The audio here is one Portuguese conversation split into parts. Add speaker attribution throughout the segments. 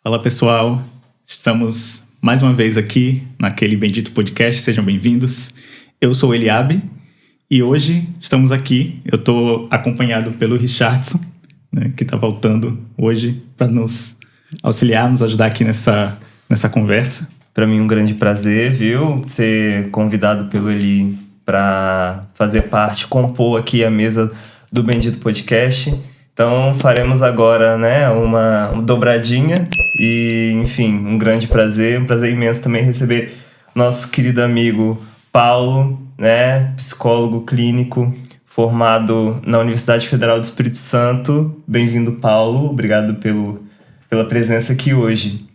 Speaker 1: Fala pessoal, estamos mais uma vez aqui naquele bendito podcast, sejam bem-vindos. Eu sou o Eliabe e hoje estamos aqui, eu estou acompanhado pelo Richardson, né, que está voltando hoje para nos auxiliar, nos ajudar aqui nessa conversa.
Speaker 2: Para mim um grande prazer, viu, ser convidado pelo Eli para fazer parte, compor aqui a mesa do Bendito Podcast. Então faremos agora, né, uma dobradinha e, enfim, um grande prazer, um prazer imenso também receber nosso querido amigo Paulo, né, psicólogo clínico, formado na Universidade Federal do Espírito Santo. Bem-vindo, Paulo, obrigado pela presença aqui hoje.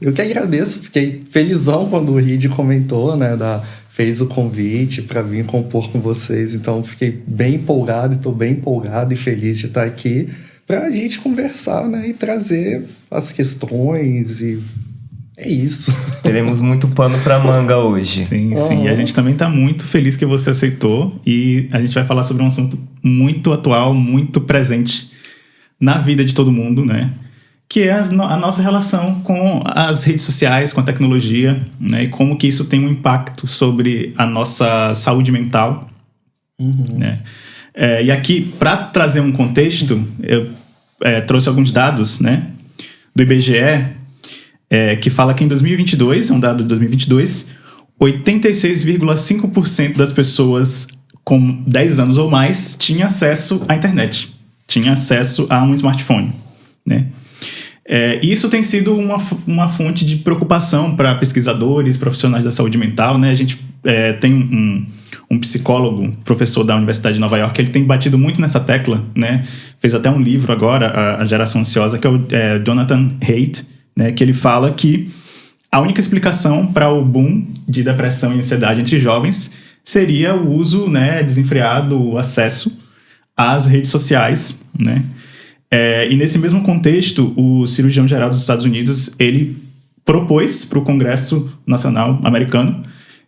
Speaker 3: Eu que agradeço, fiquei felizão quando o Reed comentou, né, fez o convite para vir compor com vocês, então fiquei bem empolgado, estou bem empolgado e feliz de estar aqui para a gente conversar, né, e trazer as questões e é isso.
Speaker 2: Teremos muito pano para manga hoje.
Speaker 1: Sim, sim, e a gente também está muito feliz que você aceitou e a gente vai falar sobre um assunto muito atual, muito presente na vida de todo mundo, né? Que é a nossa relação com as redes sociais, com a tecnologia, né? E como que isso tem um impacto sobre a nossa saúde mental. Né? E aqui, para trazer um contexto, eu trouxe alguns dados, né, do IBGE, que fala que em 2022, é um dado de 2022, 86,5% das pessoas com 10 anos ou mais tinha acesso à internet, tinha acesso a um smartphone, né? Isso tem sido uma fonte de preocupação para pesquisadores, profissionais da saúde mental, né? A gente tem um psicólogo, professor da Universidade de Nova York, ele tem batido muito nessa tecla, né? Fez até um livro agora, A Geração Ansiosa, que é o Jonathan Haidt, né? Que ele fala que a única explicação para o boom de depressão e ansiedade entre jovens seria o uso, né, desenfreado, o acesso às redes sociais, né? E nesse mesmo contexto, o cirurgião-geral dos Estados Unidos, ele propôs para o Congresso Nacional americano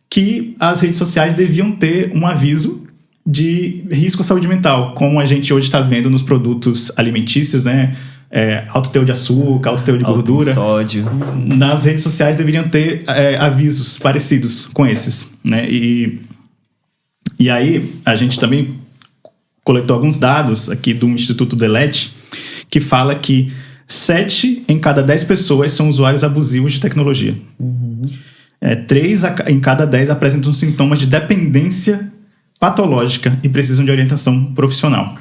Speaker 1: que as redes sociais deviam ter um aviso de risco à saúde mental, como a gente hoje está vendo nos produtos alimentícios, né? Alto teor de açúcar, alto teor de gordura.
Speaker 2: Sódio.
Speaker 1: Nas redes sociais deveriam ter avisos parecidos com esses, né? E aí a gente também coletou alguns dados aqui do Instituto Delete, que fala que 7 em cada 10 pessoas são usuários abusivos de tecnologia. 3 em cada 10 apresentam sintomas de dependência patológica e precisam de orientação profissional.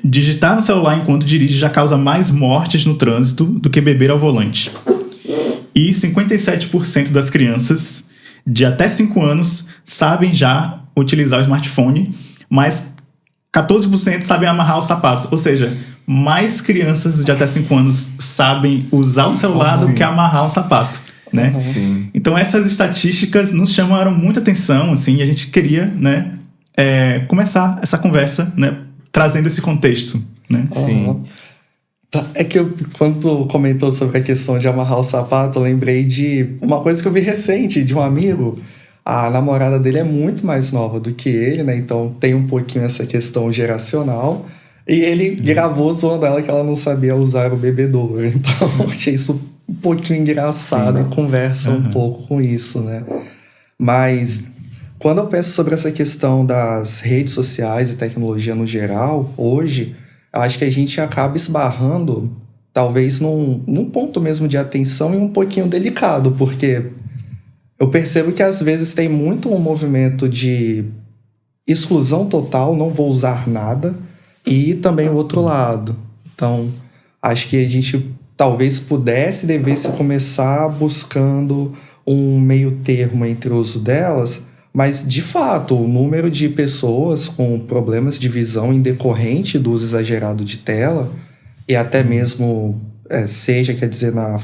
Speaker 1: Digitar no celular enquanto dirige já causa mais mortes no trânsito do que beber ao volante. E 57% das crianças de até 5 anos sabem já utilizar o smartphone, mas 14% sabem amarrar os sapatos. Ou seja, mais crianças de até 5 anos sabem usar o celular do que amarrar o sapato, né? Então essas estatísticas nos chamaram muita atenção, assim, e a gente queria, né, começar essa conversa, né, trazendo esse contexto, né?
Speaker 3: Sim. É que quando tu comentou sobre a questão de amarrar o sapato, eu lembrei de uma coisa que eu vi recente, de um amigo. A namorada dele é muito mais nova do que ele, né? Então tem um pouquinho essa questão geracional. E ele gravou zoando ela que ela não sabia usar o bebedouro. Então eu achei isso um pouquinho engraçado e conversa um pouco com isso, né? Mas quando eu penso sobre essa questão das redes sociais e tecnologia no geral, hoje, eu acho que a gente acaba esbarrando, talvez num ponto mesmo de atenção e um pouquinho delicado, porque eu percebo que às vezes tem muito um movimento de exclusão total, não vou usar nada, e também o outro lado. Então, acho que a gente talvez devesse começar buscando um meio termo entre o uso delas, mas, de fato, o número de pessoas com problemas de visão em decorrente do uso exagerado de tela, e até mesmo, seja, quer dizer, na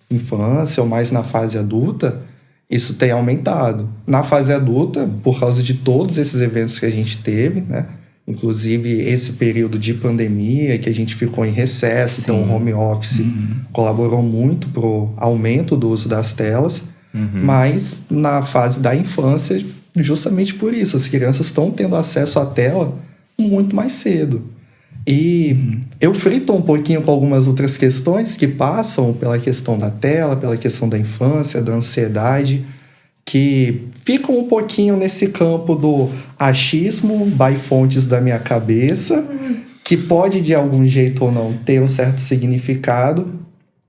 Speaker 3: infância ou mais na fase adulta, isso tem aumentado. Na fase adulta, por causa de todos esses eventos que a gente teve, né? Inclusive esse período de pandemia que a gente ficou em recesso, então o home office colaborou muito para o aumento do uso das telas, mas na fase da infância, justamente por isso, as crianças estão tendo acesso à tela muito mais cedo. E eu frito um pouquinho com algumas outras questões que passam pela questão da tela, pela questão da infância, da ansiedade, que ficam um pouquinho nesse campo do achismo by fontes da minha cabeça, que pode de algum jeito ou não ter um certo significado,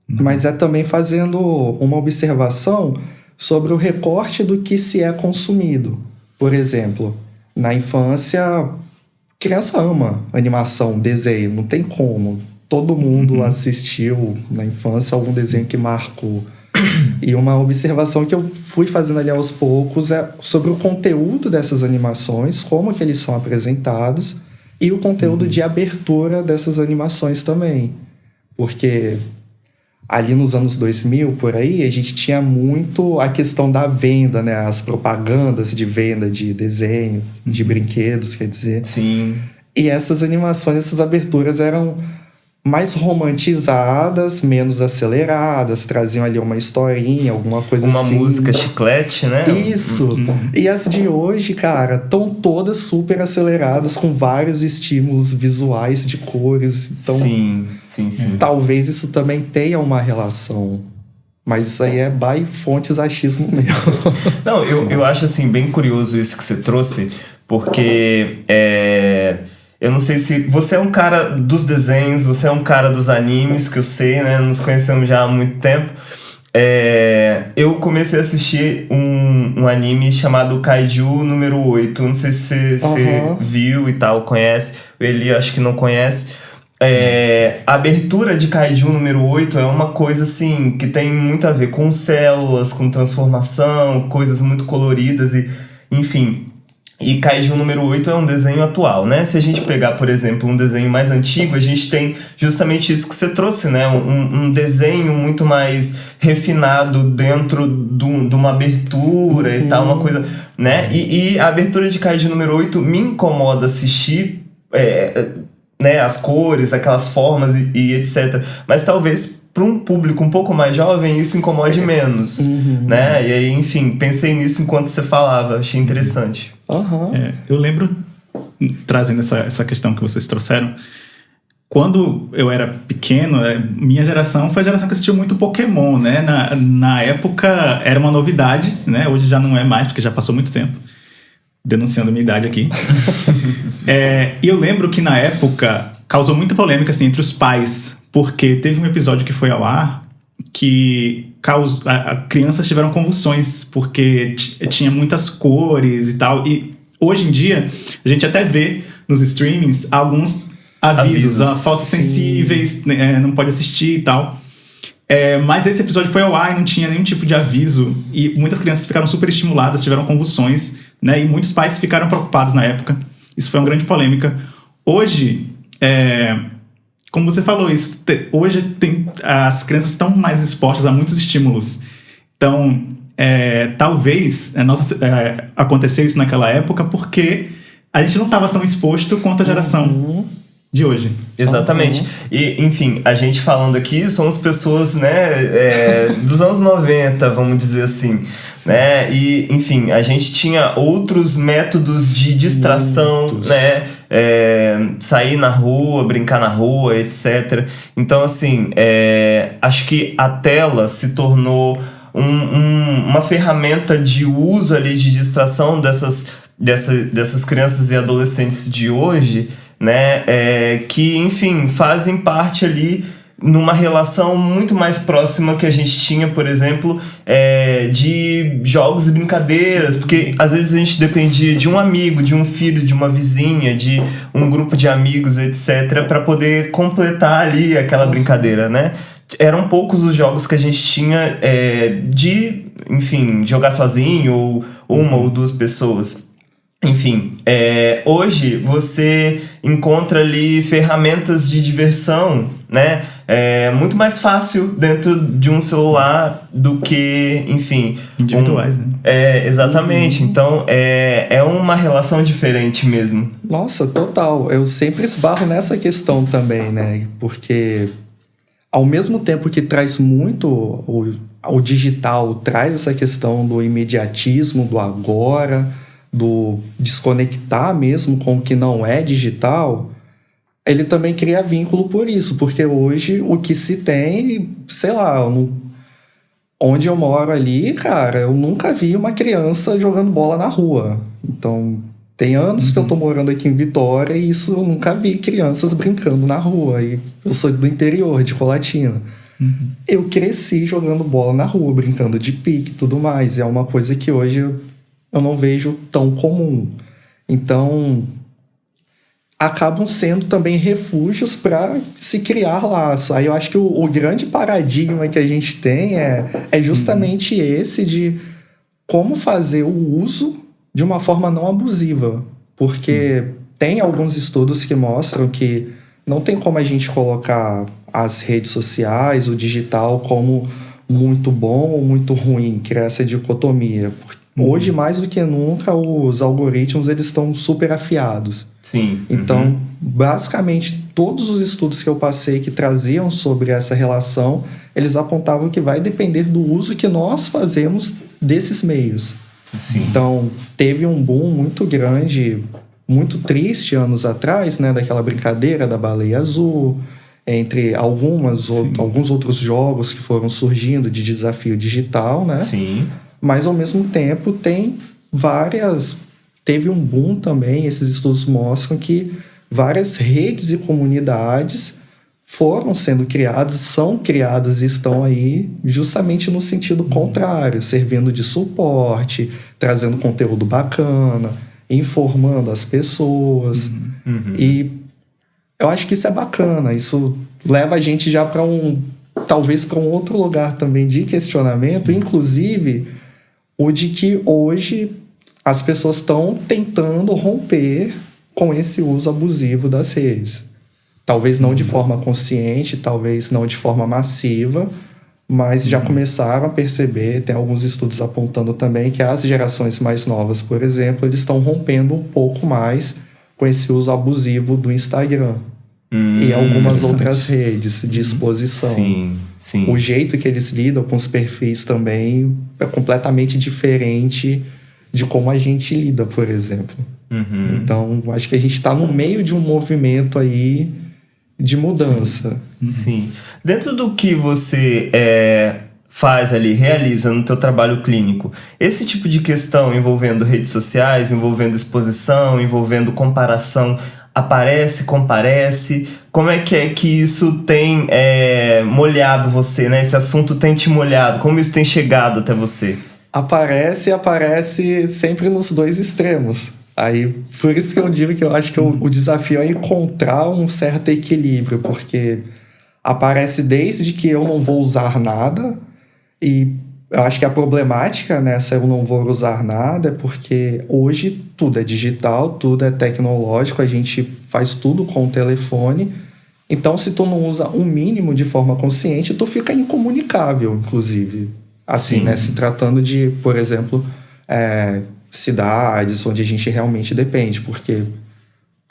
Speaker 3: mas é também fazendo uma observação sobre o recorte do que se é consumido. Por exemplo, na infância, criança ama animação, desenho, não tem como. Todo mundo assistiu na infância algum desenho que marcou. E uma observação que eu fui fazendo ali aos poucos é sobre o conteúdo dessas animações, como que eles são apresentados, e o conteúdo de abertura dessas animações também. Porque ali nos anos 2000, por aí, a gente tinha muito a questão da venda, né? As propagandas de venda de desenho, de brinquedos, quer dizer.
Speaker 2: Sim.
Speaker 3: E essas animações, essas aberturas eram mais romantizadas, menos aceleradas, traziam ali uma historinha, alguma coisa
Speaker 2: uma
Speaker 3: assim.
Speaker 2: Uma música chiclete, né?
Speaker 3: Isso. E as de hoje, cara, estão todas super aceleradas, com vários estímulos visuais de cores. Então,
Speaker 2: sim.
Speaker 3: Talvez isso também tenha uma relação. Mas isso aí é by fontes achismo mesmo.
Speaker 2: Não, eu acho assim, bem curioso isso que você trouxe, porque eu não sei se... Você é um cara dos desenhos, você é um cara dos animes, que eu sei, né? Nos conhecemos já há muito tempo. Eu comecei a assistir um anime chamado Kaiju número 8. Não sei se você viu e tal, conhece. O Eli acho que não conhece. A abertura de Kaiju número 8 é uma coisa assim que tem muito a ver com células, com transformação, coisas muito coloridas e enfim. E Kaiju número 8 é um desenho atual, né? Se a gente pegar, por exemplo, um desenho mais antigo, a gente tem justamente isso que você trouxe, né? Um desenho muito mais refinado dentro de uma abertura e tal, uma coisa, né? E a abertura de Kaiju número 8 me incomoda assistir, né? As cores, aquelas formas e etc. Mas talvez para um público um pouco mais jovem isso incomode menos, né? E aí, enfim, pensei nisso enquanto você falava, achei interessante.
Speaker 1: Eu lembro, trazendo essa questão que vocês trouxeram, quando eu era pequeno, minha geração foi a geração que assistiu muito Pokémon, né? Na época era uma novidade, né? Hoje já não é mais, porque já passou muito tempo. Denunciando a minha idade aqui. E eu lembro que na época causou muita polêmica assim, entre os pais, porque teve um episódio que foi ao ar que crianças tiveram convulsões, porque tinha muitas cores e tal. E hoje em dia, a gente até vê nos streamings alguns avisos fotos sensíveis, não pode assistir e tal. Mas esse episódio foi ao ar e não tinha nenhum tipo de aviso. E muitas crianças ficaram super estimuladas, tiveram convulsões, né? E muitos pais ficaram preocupados na época. Isso foi uma grande polêmica. Hoje, como você falou, hoje as crianças estão mais expostas a muitos estímulos. Então, talvez aconteceu isso naquela época porque a gente não estava tão exposto quanto a geração de hoje.
Speaker 2: Exatamente. E, enfim, a gente falando aqui somos pessoas, né, dos anos 90, vamos dizer assim, né? E, enfim, a gente tinha outros métodos de distração, né? Sair na rua, brincar na rua, etc. Então, assim, acho que a tela se tornou uma ferramenta de uso ali de distração dessas crianças e adolescentes de hoje, né? Que, enfim, fazem parte ali numa relação muito mais próxima que a gente tinha, por exemplo, de jogos e brincadeiras. Sim. Porque às vezes a gente dependia de um amigo, de um filho, de uma vizinha, de um grupo de amigos, etc., para poder completar ali aquela brincadeira, né? Eram poucos os jogos que a gente tinha de, enfim, jogar sozinho ou uma ou duas pessoas. Enfim, hoje você encontra ali ferramentas de diversão, né? Muito mais fácil dentro de um celular do que, enfim...
Speaker 1: individuais, né?
Speaker 2: Exatamente. Então, é uma relação diferente mesmo.
Speaker 3: Nossa, total. Eu sempre esbarro nessa questão também, né? Porque ao mesmo tempo que traz muito... o digital traz essa questão do imediatismo, do agora... do desconectar mesmo com o que não é digital, ele também cria vínculo por isso, porque hoje o que se tem, sei lá, onde eu moro ali, cara, eu nunca vi uma criança jogando bola na rua. Então, tem anos que eu tô morando aqui em Vitória e isso eu nunca vi crianças brincando na rua. E eu sou do interior, de Colatina. Eu cresci jogando bola na rua, brincando de pique e tudo mais. É uma coisa que hoje eu não vejo tão comum. Então, acabam sendo também refúgios para se criar laço. Aí eu acho que o grande paradigma que a gente tem é justamente esse de como fazer o uso de uma forma não abusiva. Porque tem alguns estudos que mostram que não tem como a gente colocar as redes sociais, o digital, como muito bom ou muito ruim, criar essa dicotomia. Hoje, mais do que nunca, os algoritmos eles estão super afiados.
Speaker 2: Sim.
Speaker 3: Então, basicamente, todos os estudos que eu passei que traziam sobre essa relação, eles apontavam que vai depender do uso que nós fazemos desses meios.
Speaker 2: Sim.
Speaker 3: Então, teve um boom muito grande, muito triste anos atrás, né, daquela brincadeira da baleia azul, entre alguns outros jogos que foram surgindo de desafio digital, né?
Speaker 2: Sim.
Speaker 3: Mas, ao mesmo tempo, teve um boom também, esses estudos mostram que várias redes e comunidades foram sendo criadas, são criadas e estão aí justamente no sentido contrário, servindo de suporte, trazendo conteúdo bacana, informando as pessoas. E eu acho que isso é bacana, isso leva a gente já para talvez para um outro lugar também de questionamento, inclusive o de que hoje as pessoas estão tentando romper com esse uso abusivo das redes. Talvez não de forma consciente, talvez não de forma massiva, mas já começaram a perceber, tem alguns estudos apontando também que as gerações mais novas, por exemplo, eles estão rompendo um pouco mais com esse uso abusivo do Instagram e algumas outras redes de exposição.
Speaker 2: Sim.
Speaker 3: O jeito que eles lidam com os perfis também é completamente diferente de como a gente lida, por exemplo. Então, acho que a gente está no meio de um movimento aí de mudança.
Speaker 2: Sim. Dentro do que você faz ali, realiza no teu trabalho clínico, esse tipo de questão envolvendo redes sociais, envolvendo exposição, envolvendo comparação, aparece, comparece? Como é que isso tem molhado você, né? Esse assunto tem te molhado? Como isso tem chegado até você? Aparece sempre nos dois extremos. Aí, por isso que eu digo que eu acho que o desafio é encontrar um certo equilíbrio, porque aparece desde que eu não vou usar nada, e eu acho que a problemática nessa eu não vou usar nada é porque hoje tudo é digital, tudo é tecnológico, a gente faz tudo com o telefone. Então, se tu não usa o mínimo de forma consciente, tu fica incomunicável, inclusive. Assim, né? Se tratando de, por exemplo, cidades onde a gente realmente depende, porque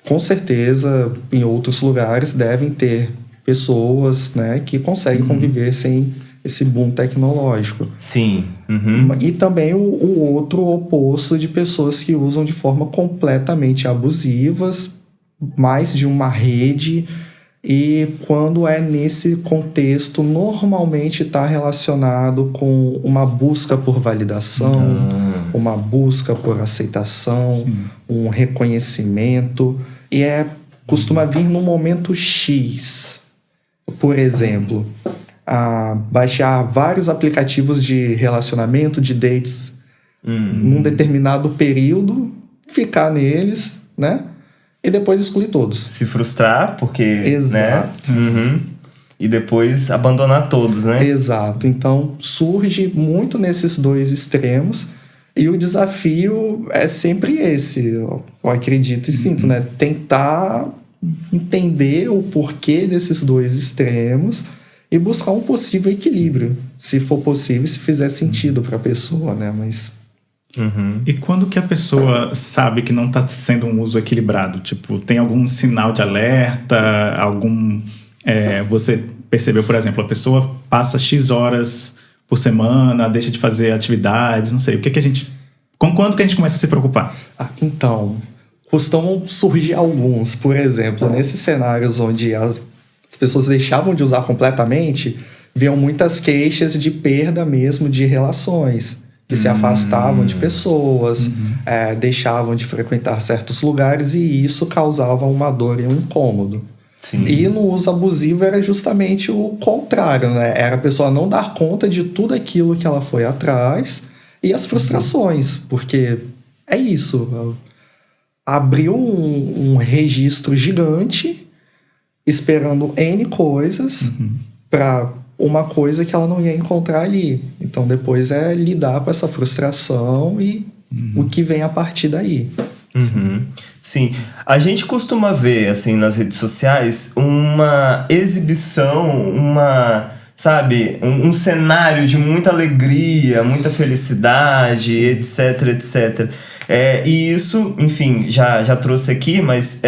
Speaker 2: com certeza em outros lugares devem ter pessoas, né, que conseguem conviver sem esse boom tecnológico. Sim.
Speaker 3: E também o outro oposto de pessoas que usam de forma completamente abusivas, mais de uma rede, e quando é nesse contexto, normalmente está relacionado com uma busca por validação, uma busca por aceitação, um reconhecimento, e costuma vir no momento X. Por exemplo, baixar vários aplicativos de relacionamento, de dates, num determinado período, ficar neles, né? E depois excluir todos.
Speaker 2: Se frustrar, porque...
Speaker 3: Exato.
Speaker 2: Né? E depois abandonar todos, né?
Speaker 3: Exato. Então, surge muito nesses dois extremos. E o desafio é sempre esse, eu acredito e sinto, né? Tentar entender o porquê desses dois extremos e buscar um possível equilíbrio, se for possível, se fizer sentido para a pessoa, né? Mas...
Speaker 1: E quando que a pessoa sabe que não está sendo um uso equilibrado? Tipo, tem algum sinal de alerta? Você percebeu, por exemplo, a pessoa passa X horas por semana, deixa de fazer atividades, não sei. Quando que a gente começa a se preocupar?
Speaker 3: Então, costumam surgir alguns. Por exemplo, nesses cenários onde as pessoas deixavam de usar completamente, viam muitas queixas de perda mesmo de relações, que se afastavam de pessoas, deixavam de frequentar certos lugares, e isso causava uma dor e um incômodo.
Speaker 2: Sim.
Speaker 3: E no uso abusivo era justamente o contrário, né? Era a pessoa não dar conta de tudo aquilo que ela foi atrás e as frustrações, porque é isso. Abriu um registro gigante esperando N coisas para uma coisa que ela não ia encontrar ali. Então depois é lidar com essa frustração e o que vem a partir daí.
Speaker 2: Sim, a gente costuma ver, assim, nas redes sociais, uma exibição, sabe, um cenário de muita alegria, muita felicidade, etc, etc. E isso, enfim, já trouxe aqui, mas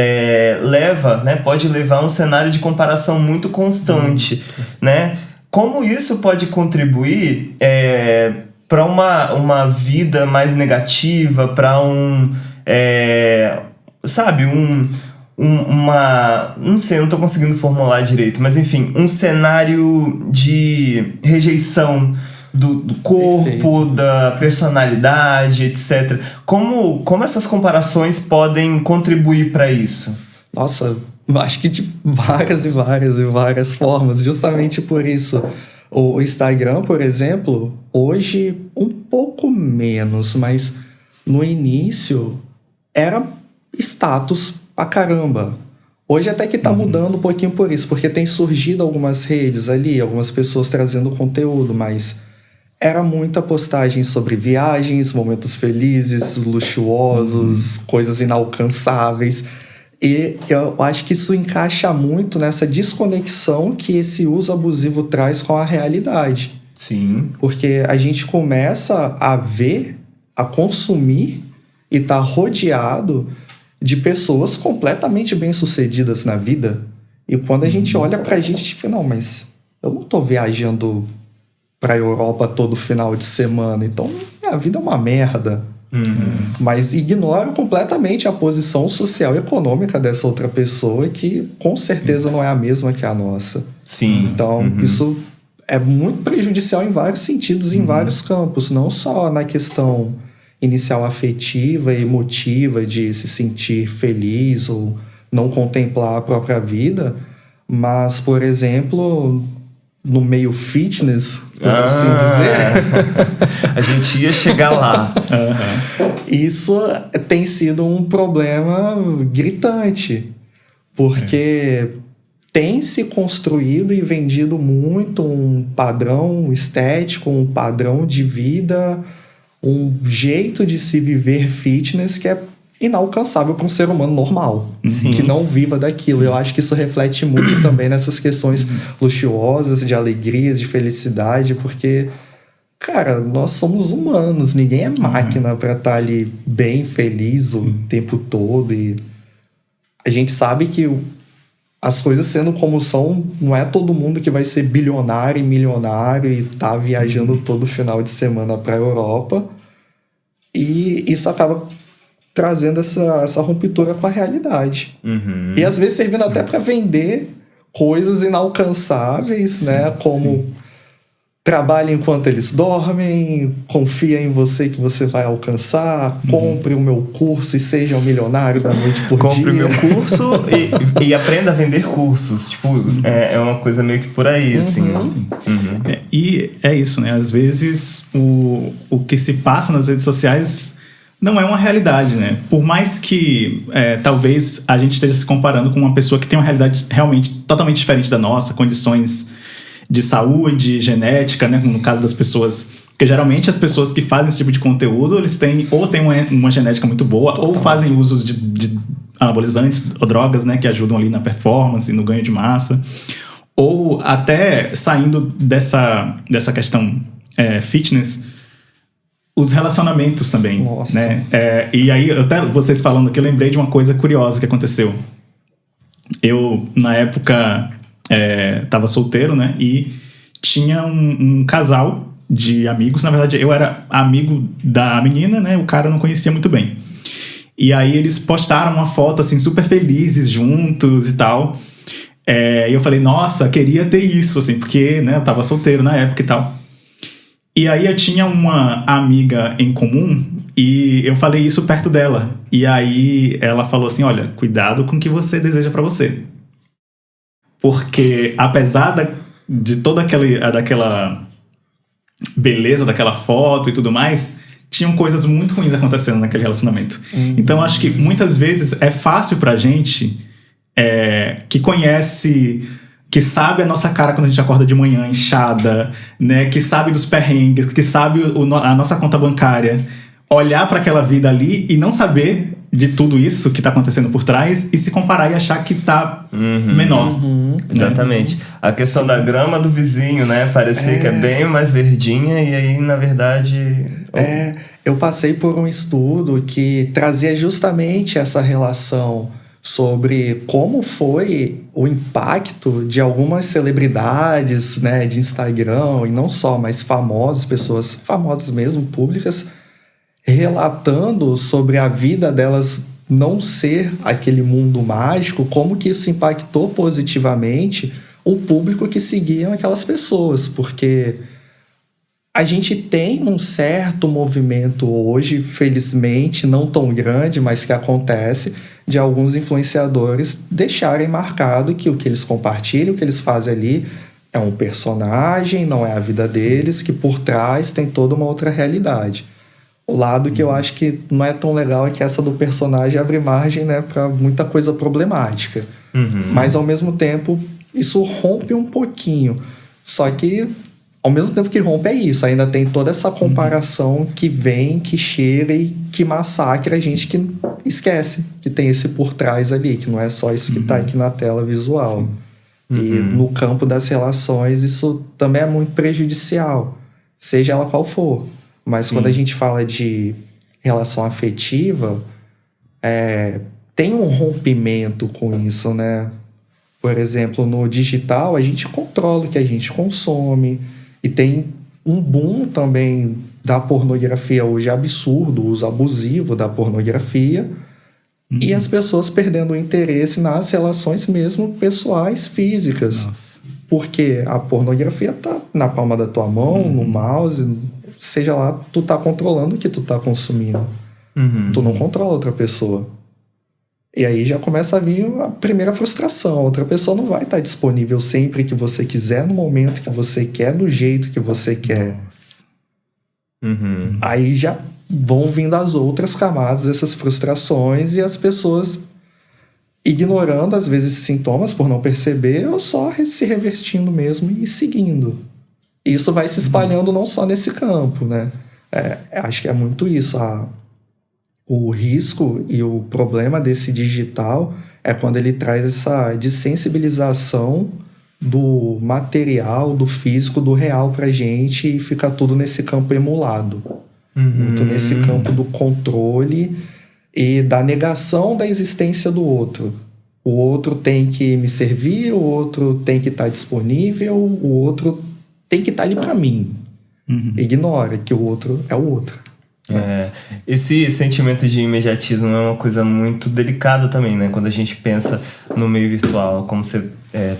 Speaker 2: leva, né, pode levar a um cenário de comparação muito constante, né? Como isso pode contribuir para uma vida mais negativa, para sabe, não sei, eu não tô conseguindo formular direito, mas enfim, um cenário de rejeição do corpo, perfeito, da personalidade, etc. Como essas comparações podem contribuir para isso?
Speaker 3: Nossa, acho que de várias e várias e várias formas, justamente por isso. O Instagram, por exemplo, hoje um pouco menos, mas no início era status pra caramba. Hoje até que tá mudando um pouquinho por isso, porque tem surgido algumas redes ali, algumas pessoas trazendo conteúdo, mas era muita postagem sobre viagens, momentos felizes, luxuosos, coisas inalcançáveis. E eu acho que isso encaixa muito nessa desconexão que esse uso abusivo traz com a realidade.
Speaker 2: Sim.
Speaker 3: Porque a gente começa a ver, a consumir e tá rodeado de pessoas completamente bem-sucedidas na vida. E quando a gente olha pra gente, a gente fala, não, mas eu não tô viajando pra Europa todo final de semana, então minha vida é uma merda. Mas ignora completamente a posição social e econômica dessa outra pessoa, que com certeza não é a mesma que a nossa.
Speaker 2: Sim.
Speaker 3: Então, isso é muito prejudicial em vários sentidos, em vários campos, não só na questão inicial afetiva e emotiva de se sentir feliz ou não contemplar a própria vida, mas, por exemplo, no meio fitness, por assim dizer.
Speaker 2: A gente ia chegar lá.
Speaker 3: Isso tem sido um problema gritante, porque tem se construído e vendido muito um padrão estético, um padrão de vida, um jeito de se viver fitness que é inalcançável para um ser humano normal, que não viva daquilo. Eu acho que isso reflete muito também nessas questões luxuosas, de alegrias, de felicidade, porque, cara, nós somos humanos, ninguém é máquina para estar ali bem feliz o tempo todo, e a gente sabe que as coisas sendo como são, não é todo mundo que vai ser bilionário e milionário e tá viajando todo final de semana para a Europa, e isso acaba trazendo essa ruptura com a realidade. E às vezes servindo até para vender coisas inalcançáveis, né? Como trabalhe enquanto eles dormem, confia em você que você vai alcançar, compre o meu curso e seja um milionário da noite por dia.
Speaker 2: Compre o meu curso e aprenda a vender cursos. Tipo, é uma coisa meio que por aí, assim.
Speaker 1: E é isso, né? Às vezes o que se passa nas redes sociais não é uma realidade, né? Por mais que talvez a gente esteja se comparando com uma pessoa que tem uma realidade realmente totalmente diferente da nossa, condições de saúde, genética, né? No caso das pessoas, porque geralmente as pessoas que fazem esse tipo de conteúdo, eles têm uma genética muito boa, ou fazem uso de anabolizantes ou drogas, né? Que ajudam ali na performance, no ganho de massa, ou até saindo dessa questão fitness, os relacionamentos também.
Speaker 3: Nossa.
Speaker 1: Né? E aí, até vocês falando aqui, eu lembrei de uma coisa curiosa que aconteceu. Eu, na época, tava solteiro, né? E tinha um casal de amigos. Na verdade, eu era amigo da menina, né? O cara eu não conhecia muito bem. E aí eles postaram uma foto, assim, super felizes, juntos e tal. E eu falei, nossa, queria ter isso, assim, porque, né, eu tava solteiro na época e tal. E aí eu tinha uma amiga em comum e eu falei isso perto dela. E aí ela falou assim, olha, cuidado com o que você deseja pra você. Porque apesar de toda daquela beleza daquela foto e tudo mais, tinham coisas muito ruins acontecendo naquele relacionamento. Então acho que muitas vezes é fácil pra gente que conhece, que sabe a nossa cara quando a gente acorda de manhã inchada, né, que sabe dos perrengues, que sabe a nossa conta bancária, olhar para aquela vida ali e não saber de tudo isso que tá acontecendo por trás e se comparar e achar que tá menor. Né?
Speaker 2: Exatamente. A questão da grama do vizinho, né? Parecia que é bem mais verdinha e aí, na verdade...
Speaker 3: Eu passei por um estudo que trazia justamente essa relação sobre como foi o impacto de algumas celebridades, né, de Instagram, e não só, mas famosas, pessoas famosas mesmo, públicas, relatando sobre a vida delas não ser aquele mundo mágico, como que isso impactou positivamente o público que seguiam aquelas pessoas, porque a gente tem um certo movimento hoje, felizmente, não tão grande, mas que acontece, de alguns influenciadores deixarem marcado que o que eles compartilham, o que eles fazem ali é um personagem, não é a vida deles, que por trás tem toda uma outra realidade. O lado que eu acho que não é tão legal é que essa do personagem abre margem, né, para muita coisa problemática. Mas, ao mesmo tempo, isso rompe um pouquinho. Só que, ao mesmo tempo que rompe, é isso. Ainda tem toda essa comparação que vem, que chega e que massacra a gente, que esquece que tem esse por trás ali, que não é só isso que está aqui na tela visual. E no campo das relações, isso também é muito prejudicial, seja ela qual for. Mas quando a gente fala de relação afetiva, tem um rompimento com isso, né? Por exemplo, no digital, a gente controla o que a gente consome. E tem um boom também da pornografia hoje absurdo, o uso abusivo da pornografia. E as pessoas perdendo o interesse nas relações mesmo pessoais, físicas.
Speaker 1: Nossa.
Speaker 3: Porque a pornografia tá na palma da tua mão, no mouse, seja lá, tu tá controlando o que tu tá consumindo. Tu não controla outra pessoa. E aí já começa a vir a primeira frustração. A outra pessoa não vai estar disponível sempre que você quiser, no momento que você quer, do jeito que você quer. Aí já vão vindo as outras camadas dessas frustrações e as pessoas ignorando, às vezes, sintomas por não perceber ou só se revertindo mesmo e seguindo. E isso vai se espalhando não só nesse campo, né? Acho que é muito isso. O risco e o problema desse digital é quando ele traz essa desensibilização do material, do físico, do real pra gente e fica tudo nesse campo emulado. Muito nesse campo do controle e da negação da existência do outro. O outro tem que me servir, o outro tem que estar disponível, o outro tem que estar ali pra mim. Ignora que o outro é o outro.
Speaker 2: Esse sentimento de imediatismo é uma coisa muito delicada também, né? Quando a gente pensa no meio virtual, como você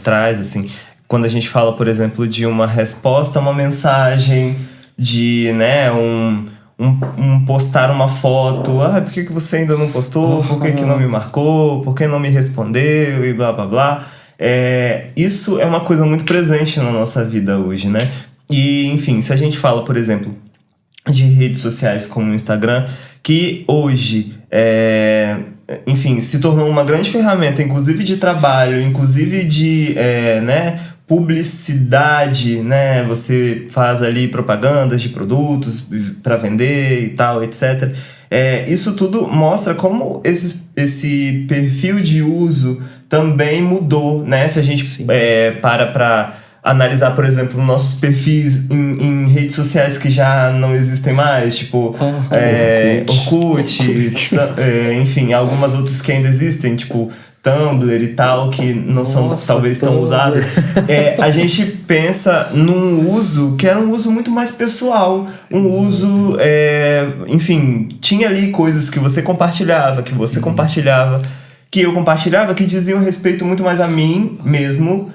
Speaker 2: traz, assim, quando a gente fala, por exemplo, de uma resposta a uma mensagem, de, né, um postar uma foto, por que você ainda não postou? Por que não me marcou? Por que não me respondeu? E blá, blá, blá. Isso é uma coisa muito presente na nossa vida hoje, né? E, enfim, se a gente fala, por exemplo, de redes sociais como o Instagram, que hoje, enfim, se tornou uma grande ferramenta, inclusive de trabalho, inclusive de, publicidade, né? Você faz ali propagandas de produtos para vender e tal, etc. Isso tudo mostra como esse perfil de uso também mudou, né? Se a gente para analisar, por exemplo, nossos perfis em redes sociais que já não existem mais, tipo Orkut. Enfim, algumas outras que ainda existem, tipo Tumblr e tal, que não são talvez tão
Speaker 3: Tumblr.
Speaker 2: usadas, a gente pensa num uso que era um uso muito mais pessoal, um uso, enfim, tinha ali coisas que você compartilhava, que eu compartilhava, que diziam respeito muito mais a mim mesmo,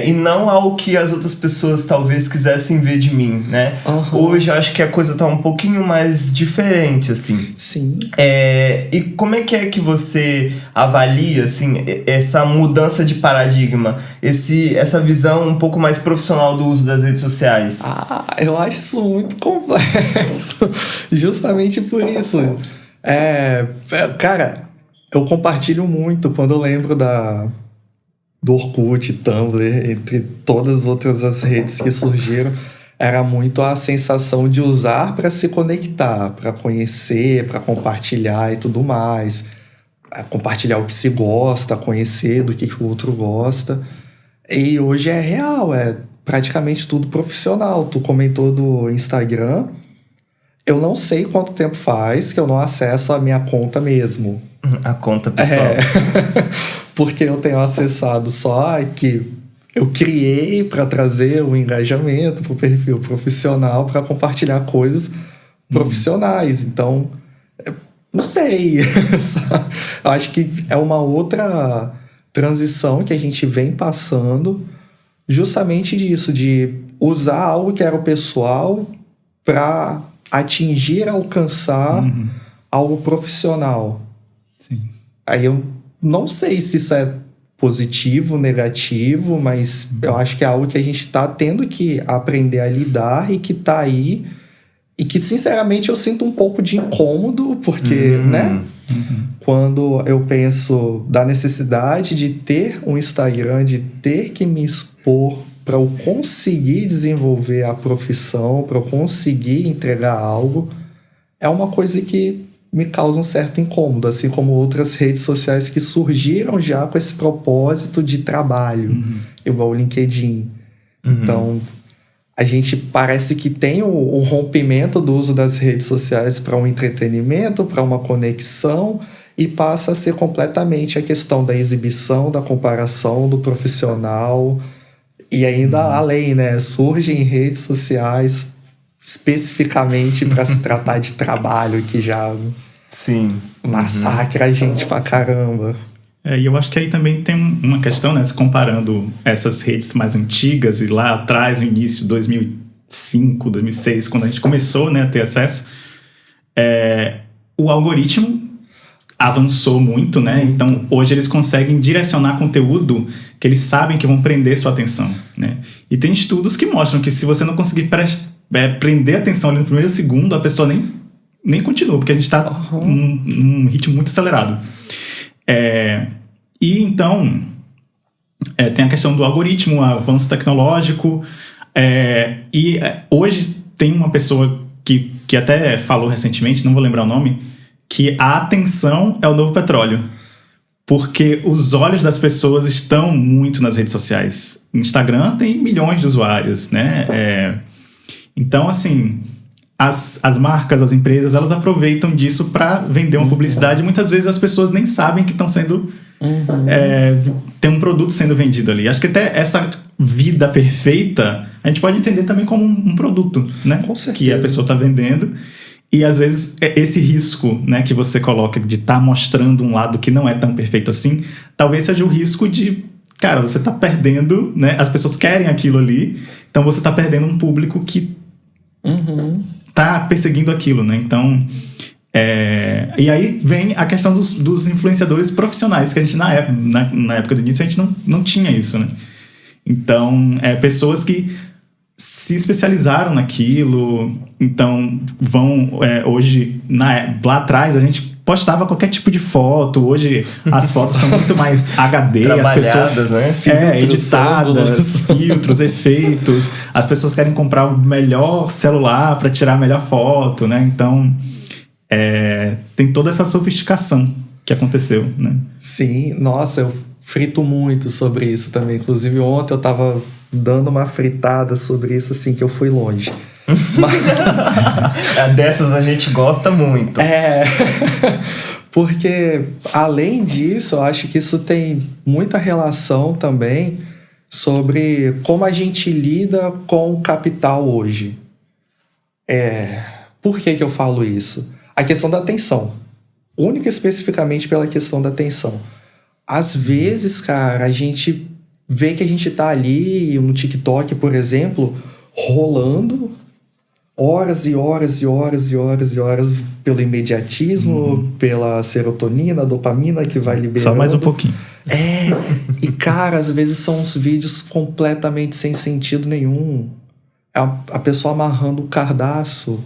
Speaker 2: e não ao que as outras pessoas talvez quisessem ver de mim, né? Hoje eu acho que a coisa tá um pouquinho mais diferente, assim.
Speaker 3: Sim.
Speaker 2: E como é que você avalia, assim, essa mudança de paradigma, essa visão um pouco mais profissional do uso das redes sociais?
Speaker 3: Eu acho isso muito complexo, justamente por isso. Cara, eu compartilho muito quando eu lembro do Orkut, Tumblr, entre todas as outras as redes que surgiram, era muito a sensação de usar para se conectar, para conhecer, para compartilhar e tudo mais. Compartilhar o que se gosta, conhecer do que o outro gosta. E hoje é real, é praticamente tudo profissional. Tu comentou do Instagram. Eu não sei quanto tempo faz que eu não acesso a minha conta mesmo.
Speaker 2: A conta pessoal.
Speaker 3: Porque eu tenho acessado só a que eu criei para trazer o engajamento para o perfil profissional, para compartilhar coisas profissionais. Então, não sei. Eu acho que é uma outra transição que a gente vem passando, justamente disso, de usar algo que era o pessoal para atingir, alcançar algo profissional.
Speaker 1: Sim.
Speaker 3: Aí eu não sei se isso é positivo, negativo, mas eu acho que é algo que a gente tá tendo que aprender a lidar e que tá aí, e que sinceramente eu sinto um pouco de incômodo, porque, né? Quando eu penso da necessidade de ter um Instagram, de ter que me expor para eu conseguir desenvolver a profissão, para eu conseguir entregar algo, é uma coisa que me causa um certo incômodo, assim como outras redes sociais que surgiram já com esse propósito de trabalho, igual o LinkedIn. Então, a gente parece que tem o rompimento do uso das redes sociais para um entretenimento, para uma conexão, e passa a ser completamente a questão da exibição, da comparação, do profissional, e ainda além, né? Surgem redes sociais especificamente para se tratar de trabalho, que já massacra a gente pra caramba.
Speaker 1: E eu acho que aí também tem uma questão, né? Se comparando essas redes mais antigas e lá atrás, no início, 2005, 2006, quando a gente começou, né, a ter acesso, o algoritmo avançou muito, né? Então, hoje eles conseguem direcionar conteúdo que eles sabem que vão prender sua atenção, né? E tem estudos que mostram que se você não conseguir prender a atenção ali no primeiro segundo, a pessoa nem continua, porque a gente está num ritmo muito acelerado. E então, tem a questão do algoritmo, o avanço tecnológico, e hoje tem uma pessoa que até falou recentemente, não vou lembrar o nome, que a atenção é o novo petróleo, porque os olhos das pessoas estão muito nas redes sociais. O Instagram tem milhões de usuários, né? Então, assim, as marcas, as empresas, elas aproveitam disso para vender uma publicidade. Muitas vezes as pessoas nem sabem que estão sendo... tem um produto sendo vendido ali. Acho que até essa vida perfeita, a gente pode entender também como um produto, né?
Speaker 3: Com certeza.
Speaker 1: Que a pessoa está vendendo. E às vezes esse risco, né, que você coloca de estar mostrando um lado que não é tão perfeito assim, talvez seja o risco de... Cara, você está perdendo, né? As pessoas querem aquilo ali, então você está perdendo um público que tá perseguindo aquilo, né? Então, e aí vem a questão dos influenciadores profissionais, que a gente, na época do início, a gente não tinha isso, né? Então, pessoas que se especializaram naquilo, então vão, hoje, lá atrás, a gente postava qualquer tipo de foto. Hoje as fotos são muito mais HD, as pessoas,
Speaker 2: né?
Speaker 1: editadas, filtros, efeitos. As pessoas querem comprar o melhor celular para tirar a melhor foto, né? Então tem toda essa sofisticação que aconteceu, né?
Speaker 3: Sim, nossa, eu frito muito sobre isso também. Inclusive ontem eu tava dando uma fritada sobre isso, assim, que eu fui longe.
Speaker 2: Dessas a gente gosta muito.
Speaker 3: Porque, além disso, eu acho que isso tem muita relação também sobre como a gente lida com o capital hoje. Por que eu falo isso? A questão da atenção. Única e especificamente pela questão da atenção. Às vezes, cara, a gente vê que a gente tá ali no TikTok, por exemplo, rolando horas e horas e horas e horas e horas pelo imediatismo, pela serotonina, dopamina que vai liberando.
Speaker 1: Só mais um pouquinho.
Speaker 3: E cara, às vezes são uns vídeos completamente sem sentido nenhum. A pessoa amarrando o cardaço.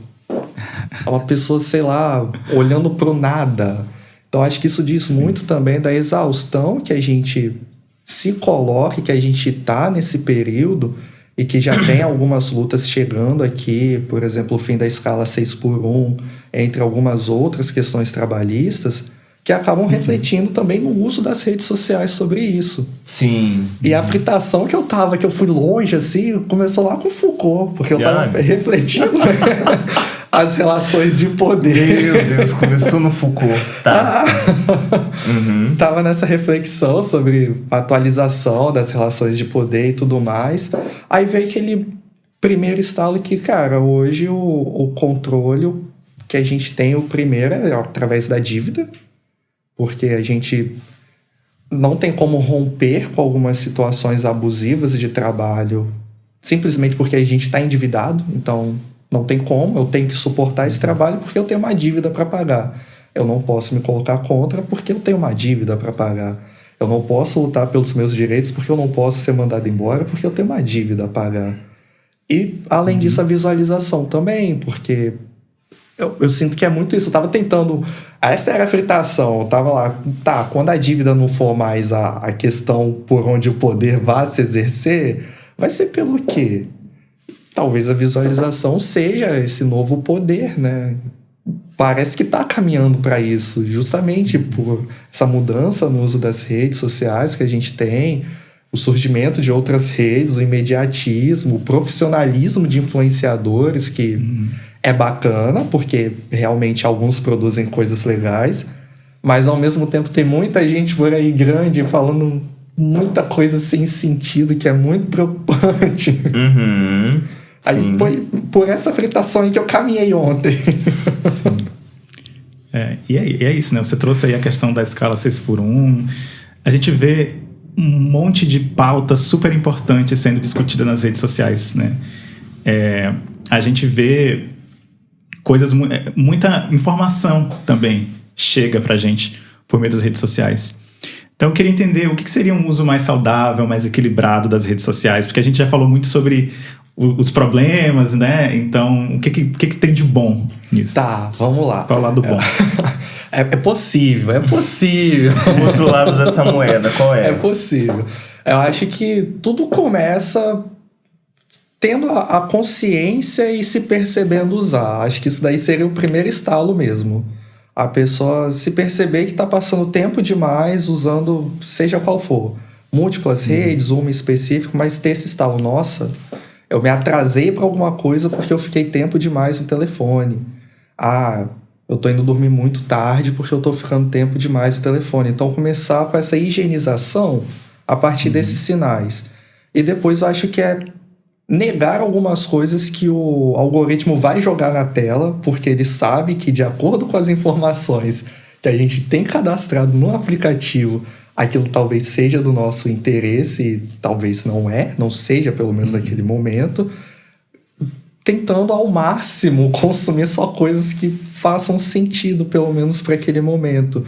Speaker 3: Uma pessoa, sei lá, olhando pro nada. Então acho que isso diz muito também da exaustão que a gente se coloca, que a gente tá nesse período e que já tem algumas lutas chegando aqui, por exemplo, o fim da escala 6x1, entre algumas outras questões trabalhistas, que acabam refletindo também no uso das redes sociais sobre isso.
Speaker 2: Sim.
Speaker 3: E a fritação que eu fui longe, assim, começou lá com Foucault, porque eu tava refletindo as relações de poder.
Speaker 2: Meu Deus, começou no Foucault. Tá.
Speaker 3: Tava nessa reflexão sobre a atualização das relações de poder e tudo mais. Aí veio aquele primeiro estalo que, cara, hoje o controle que a gente tem, o primeiro é através da dívida, porque a gente não tem como romper com algumas situações abusivas de trabalho, simplesmente porque a gente está endividado, então não tem como, eu tenho que suportar esse trabalho porque eu tenho uma dívida para pagar. Eu não posso me colocar contra porque eu tenho uma dívida para pagar. Eu não posso lutar pelos meus direitos porque eu não posso ser mandado embora porque eu tenho uma dívida a pagar. E, além disso, a visualização também, porque eu sinto que é muito isso. Eu tava tentando... Essa era a fritação. Eu tava lá... Tá, quando a dívida não for mais a questão por onde o poder vai se exercer, vai ser pelo quê? Talvez a visualização seja esse novo poder, né? Parece que tá caminhando para isso, justamente por essa mudança no uso das redes sociais que a gente tem, o surgimento de outras redes, o imediatismo, o profissionalismo de influenciadores, que é bacana, porque realmente alguns produzem coisas legais, mas ao mesmo tempo tem muita gente por aí grande falando muita coisa sem sentido, que é muito preocupante. Aí foi por essa fritação aí que eu caminhei ontem.
Speaker 1: Sim. E é isso, né? Você trouxe aí a questão da escala 6x1. A gente vê um monte de pautas super importantes sendo discutida nas redes sociais, né? A gente vê coisas... Muita informação também chega pra gente por meio das redes sociais. Então eu queria entender o que seria um uso mais saudável, mais equilibrado das redes sociais, porque a gente já falou muito sobre os problemas, né? Então, o que tem de bom nisso?
Speaker 3: Tá, vamos lá.
Speaker 1: Qual é o lado bom?
Speaker 3: É possível.
Speaker 2: O outro lado dessa moeda, qual é?
Speaker 3: É possível. Eu acho que tudo começa tendo a consciência e se percebendo usar. Acho que isso daí seria o primeiro estalo mesmo. A pessoa se perceber que está passando tempo demais usando, seja qual for, múltiplas redes, uma específica, mas ter esse estalo, nossa, eu me atrasei para alguma coisa porque eu fiquei tempo demais no telefone. Eu tô indo dormir muito tarde porque eu tô ficando tempo demais no telefone. Então, começar com essa higienização a partir desses sinais. E depois eu acho que é negar algumas coisas que o algoritmo vai jogar na tela, porque ele sabe que, de acordo com as informações que a gente tem cadastrado no aplicativo, aquilo talvez seja do nosso interesse e talvez não seja, pelo menos naquele momento, tentando ao máximo consumir só coisas que façam sentido, pelo menos para aquele momento.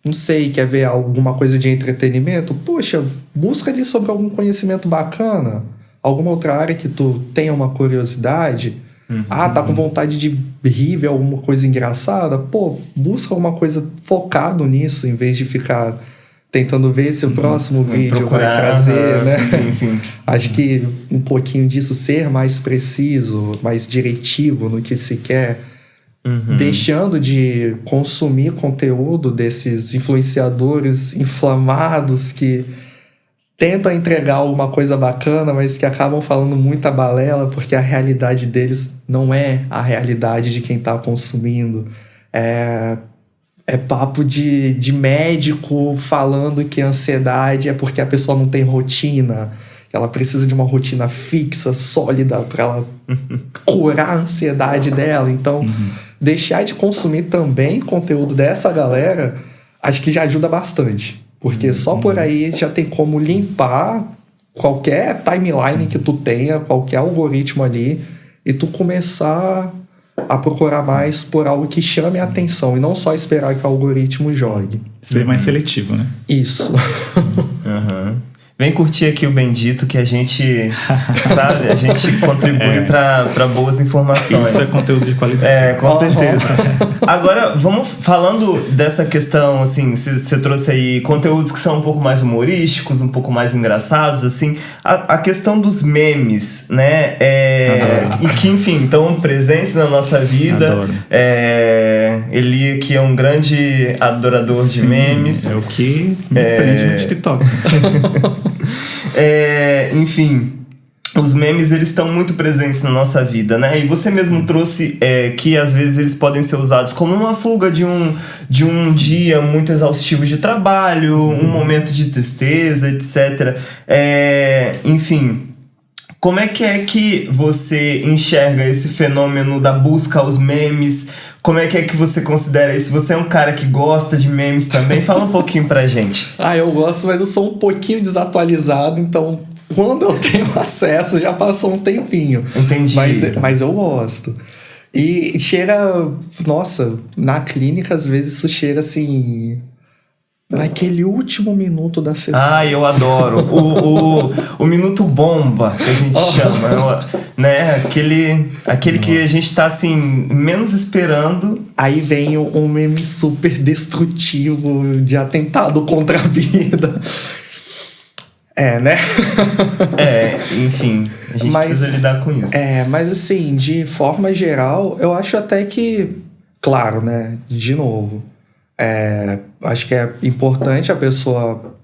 Speaker 3: Não sei, quer ver alguma coisa de entretenimento? Poxa, busca ali sobre algum conhecimento bacana, alguma outra área que tu tenha uma curiosidade. Tá com vontade de rir, ver alguma coisa engraçada? Pô, busca alguma coisa focado nisso, em vez de ficar tentando ver se o próximo vídeo vai trazer, né?
Speaker 2: Sim.
Speaker 3: Acho que um pouquinho disso, ser mais preciso, mais diretivo no que se quer, deixando de consumir conteúdo desses influenciadores inflamados que tentam entregar alguma coisa bacana, mas que acabam falando muita balela, porque a realidade deles não é a realidade de quem está consumindo. É papo de médico falando que a ansiedade é porque a pessoa não tem rotina. Ela precisa de uma rotina fixa, sólida, para ela curar a ansiedade dela. Então, deixar de consumir também conteúdo dessa galera, acho que já ajuda bastante. Porque só por aí já tem como limpar qualquer timeline que tu tenha, qualquer algoritmo ali, e tu começar a procurar mais por algo que chame a atenção e não só esperar que o algoritmo jogue.
Speaker 1: Ser mais seletivo, né?
Speaker 3: Isso.
Speaker 2: Vem curtir aqui o Bendito, que a gente, sabe, a gente contribui para boas informações.
Speaker 1: Isso é conteúdo de qualidade.
Speaker 2: Com certeza. Agora, vamos falando dessa questão, assim, você trouxe aí conteúdos que são um pouco mais humorísticos, um pouco mais engraçados, assim, a questão dos memes, né, e que, enfim, estão presentes na nossa vida.
Speaker 1: Adoro.
Speaker 2: Eli aqui é um grande adorador de memes.
Speaker 1: É o que me prende no TikTok.
Speaker 2: Enfim, os memes, eles estão muito presentes na nossa vida, né? E você mesmo trouxe que às vezes eles podem ser usados como uma fuga de um dia muito exaustivo de trabalho, um momento de tristeza, etc. Enfim, como é que você enxerga esse fenômeno da busca aos memes? Como é que você considera isso? Você é um cara que gosta de memes também? Fala um pouquinho pra gente.
Speaker 3: Eu gosto, mas eu sou um pouquinho desatualizado, então quando eu tenho acesso já passou um tempinho.
Speaker 2: Entendi.
Speaker 3: Mas eu gosto. E cheira... Nossa, na clínica às vezes isso cheira assim... Naquele último minuto da sessão.
Speaker 2: Eu adoro. O minuto bomba, que a gente chama. Né? Aquele que a gente tá, assim, menos esperando.
Speaker 3: Aí vem um meme super destrutivo de atentado contra a vida. Né?
Speaker 2: Enfim, a gente precisa lidar com isso.
Speaker 3: Mas assim, de forma geral, eu acho até que... Claro, né? De novo... acho que é importante a pessoa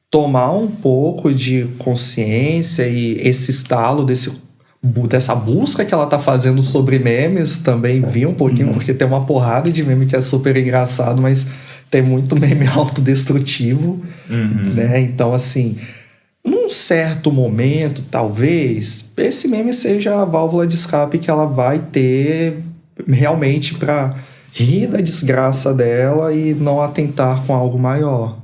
Speaker 3: tomar um pouco de consciência e esse estalo dessa busca que ela tá fazendo sobre memes também vir um pouquinho, porque tem uma porrada de meme que é super engraçado, mas tem muito meme autodestrutivo, né? Então, assim, num certo momento, talvez, esse meme seja a válvula de escape que ela vai ter realmente para rir da desgraça dela e não atentar com algo maior.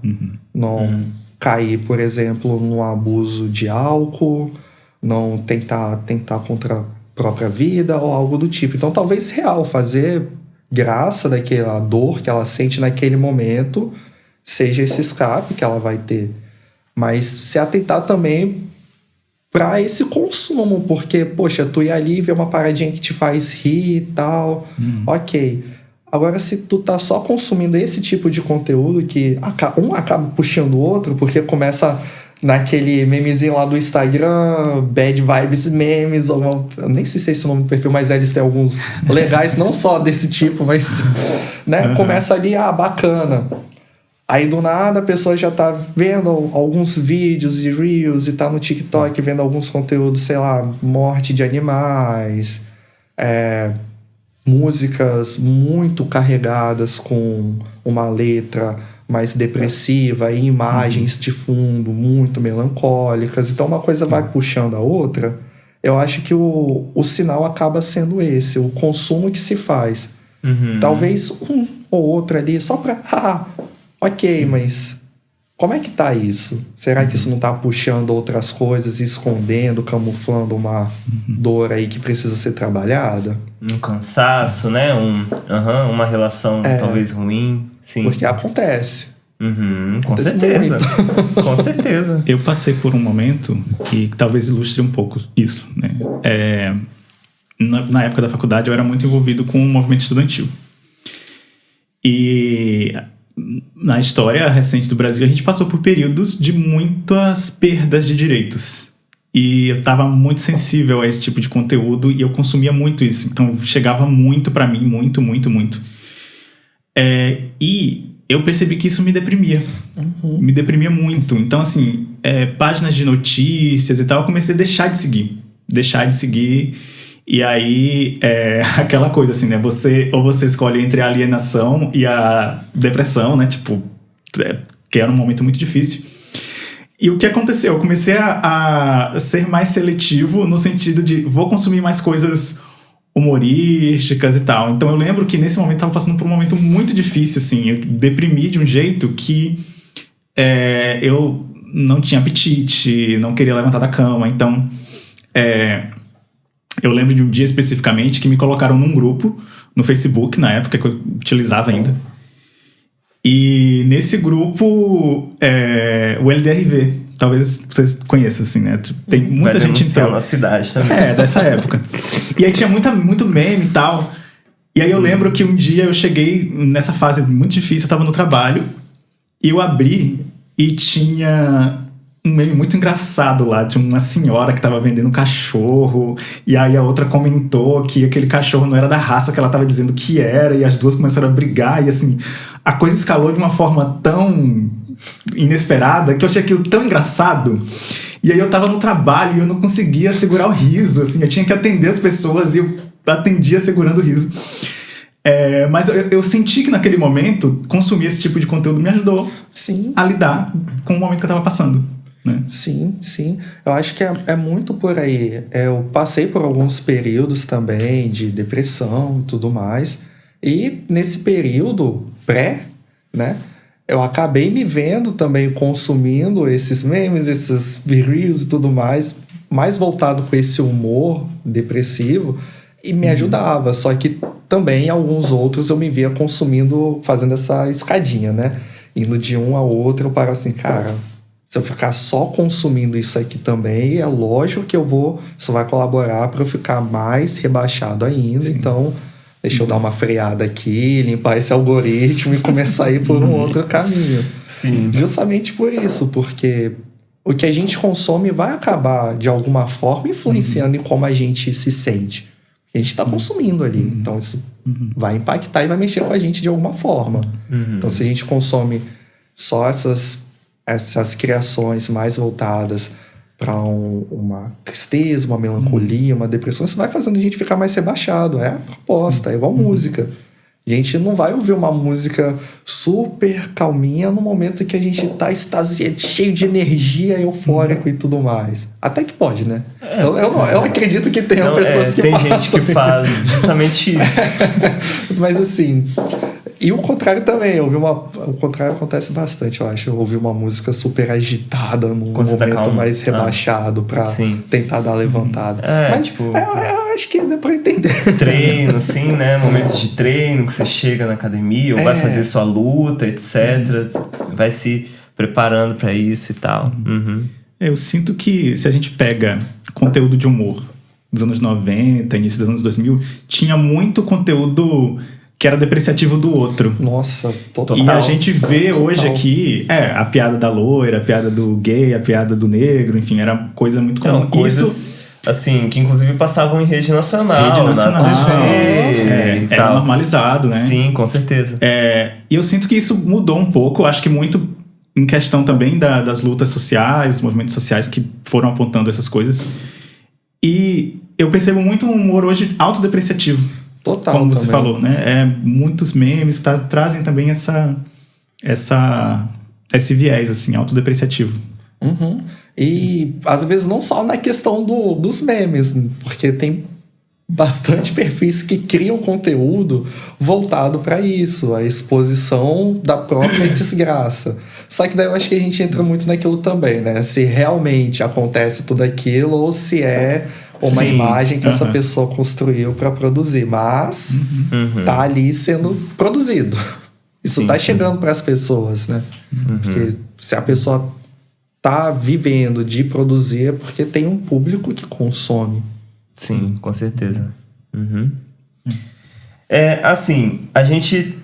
Speaker 3: Não cair, por exemplo, no abuso de álcool, não tentar contra a própria vida ou algo do tipo. Então, talvez real, fazer graça daquela dor que ela sente naquele momento seja esse escape que ela vai ter. Mas se atentar também para esse consumo, porque, poxa, tu ir ali e ver uma paradinha que te faz rir e tal, ok. Agora, se tu tá só consumindo esse tipo de conteúdo que um acaba puxando o outro, porque começa naquele memezinho lá do Instagram, Bad Vibes Memes, eu nem sei se é esse o nome do perfil, mas eles têm alguns legais, não só desse tipo, mas né, começa ali, bacana. Aí do nada a pessoa já tá vendo alguns vídeos e reels e tá no TikTok vendo alguns conteúdos, sei lá, morte de animais, músicas muito carregadas com uma letra mais depressiva e imagens de fundo muito melancólicas. Então uma coisa vai puxando a outra. Eu acho que o sinal acaba sendo esse, o consumo que se faz. Talvez um ou outro ali só pra... ok, mas como é que tá isso? Será que isso não tá puxando outras coisas, escondendo, camuflando uma dor aí que precisa ser trabalhada?
Speaker 2: Um cansaço, né? Uma relação talvez ruim. Sim.
Speaker 3: Porque acontece.
Speaker 2: Com certeza. Com certeza.
Speaker 1: Eu passei por um momento que talvez ilustre um pouco isso, né? Na época da faculdade eu era muito envolvido com o movimento estudantil. E na história recente do Brasil, a gente passou por períodos de muitas perdas de direitos. E eu estava muito sensível a esse tipo de conteúdo e eu consumia muito isso. Então, chegava muito para mim, muito. E eu percebi que isso me deprimia. Me deprimia muito. Então, assim, páginas de notícias e tal, eu comecei a deixar de seguir. E aí, aquela coisa assim, né? Ou você escolhe entre a alienação e a depressão, né? Tipo, que era um momento muito difícil. E o que aconteceu? Eu comecei a ser mais seletivo no sentido de vou consumir mais coisas humorísticas e tal. Então eu lembro que nesse momento eu tava passando por um momento muito difícil, assim. Eu deprimi de um jeito que eu não tinha apetite, não queria levantar da cama. Então, eu lembro de um dia especificamente que me colocaram num grupo no Facebook, na época que eu utilizava ainda. E nesse grupo, o LDRV, talvez vocês conheçam, assim, né? Tem muita gente
Speaker 2: na cidade também.
Speaker 1: Dessa época. E aí tinha muito meme e tal. E aí eu lembro que um dia eu cheguei nessa fase muito difícil, eu tava no trabalho, e eu abri e tinha um meme muito engraçado lá, de uma senhora que tava vendendo um cachorro, e aí a outra comentou que aquele cachorro não era da raça que ela tava dizendo que era, e as duas começaram a brigar, e assim, a coisa escalou de uma forma tão inesperada que eu achei aquilo tão engraçado. E aí eu tava no trabalho e eu não conseguia segurar o riso, assim, eu tinha que atender as pessoas e eu atendia segurando o riso. Mas eu senti que naquele momento consumir esse tipo de conteúdo me ajudou a lidar com o momento que eu tava passando, né?
Speaker 3: Sim. Eu acho que é muito por aí. Eu passei por alguns períodos também de depressão e tudo mais. E nesse período né? Eu acabei me vendo também consumindo esses memes, esses reels e tudo mais voltado com esse humor depressivo, e me ajudava. Só que também alguns outros eu me via consumindo, fazendo essa escadinha, né? Indo de um a outro, eu paro assim, cara, se eu ficar só consumindo isso aqui também, é lógico que isso vai colaborar para eu ficar mais rebaixado ainda. Sim. Então, deixa eu dar uma freada aqui, limpar esse algoritmo e começar a ir por um outro caminho.
Speaker 2: Sim.
Speaker 3: Justamente por isso, porque o que a gente consome vai acabar, de alguma forma, influenciando em como a gente se sente. A gente está consumindo ali. Então, isso vai impactar e vai mexer com a gente de alguma forma. Então, se a gente consome só essas criações mais voltadas para uma tristeza, uma melancolia, uma depressão, isso vai fazendo a gente ficar mais rebaixado. É a proposta, é igual música. A gente não vai ouvir uma música super calminha no momento que a gente tá extasiado, cheio de energia, eufórico e tudo mais. Até que pode, né? Eu acredito que tem pessoas que
Speaker 2: tem gente que faz justamente isso.
Speaker 3: Mas assim... E o contrário também, o contrário acontece bastante, eu acho. Eu ouvi uma música super agitada num momento mais rebaixado pra tentar dar levantada. Mas eu acho que dá pra entender.
Speaker 2: Treino, assim, né? Momentos de treino que você chega na academia ou vai fazer sua luta, etc. Vai se preparando pra isso e tal.
Speaker 1: Eu sinto que se a gente pega conteúdo de humor dos anos 90, início dos anos 2000, tinha muito conteúdo que era depreciativo do outro.
Speaker 3: Nossa, total.
Speaker 1: E a gente vê hoje aqui, a piada da loira, a piada do gay, a piada do negro, enfim, era coisa muito comum.
Speaker 2: Coisas, assim, que inclusive passavam em rede nacional, na TV
Speaker 1: era normalizado, né?
Speaker 2: Sim, com certeza.
Speaker 1: E eu sinto que isso mudou um pouco, acho que muito em questão também das lutas sociais, dos movimentos sociais que foram apontando essas coisas. E eu percebo muito um humor hoje autodepreciativo.
Speaker 3: Total,
Speaker 1: como você falou, né? Muitos memes trazem também esse viés, assim, autodepreciativo.
Speaker 3: E às vezes não só na questão dos memes, porque tem bastante perfis que criam conteúdo voltado para isso, a exposição da própria desgraça. Só que daí eu acho que a gente entra muito naquilo também, né? Se realmente acontece tudo aquilo ou se é uma imagem que essa pessoa construiu para produzir, mas tá ali sendo produzido. Isso tá chegando para as pessoas, né? Porque se a pessoa tá vivendo de produzir é porque tem um público que consome.
Speaker 2: Sim, com certeza. Assim, a gente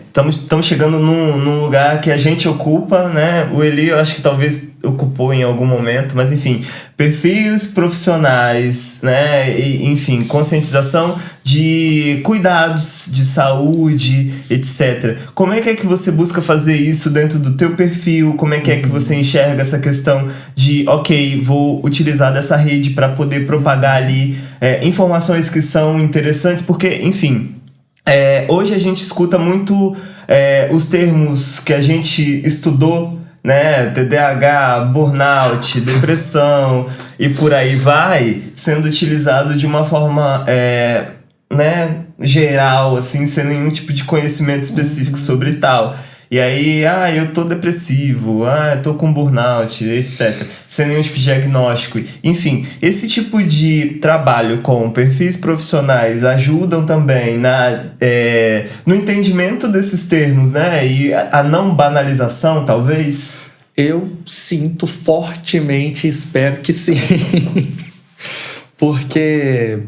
Speaker 2: estamos chegando num lugar que a gente ocupa, né? O Eli, eu acho que talvez ocupou em algum momento, mas enfim, perfis profissionais, né? E, enfim, conscientização de cuidados de saúde, etc. Como é que você busca fazer isso dentro do teu perfil? Como é que você enxerga essa questão de, ok, vou utilizar dessa rede para poder propagar ali informações que são interessantes? Porque, enfim, hoje a gente escuta muito os termos que a gente estudou, né? TDAH, burnout, depressão e por aí vai, sendo utilizado de uma forma né, geral, assim, sem nenhum tipo de conhecimento específico sobre tal. E aí, eu tô depressivo, eu tô com burnout, etc. Sem nenhum tipo de diagnóstico. Enfim, esse tipo de trabalho com perfis profissionais ajudam também no entendimento desses termos, né? E a não banalização, talvez?
Speaker 3: Eu sinto fortemente, espero que sim. Porque,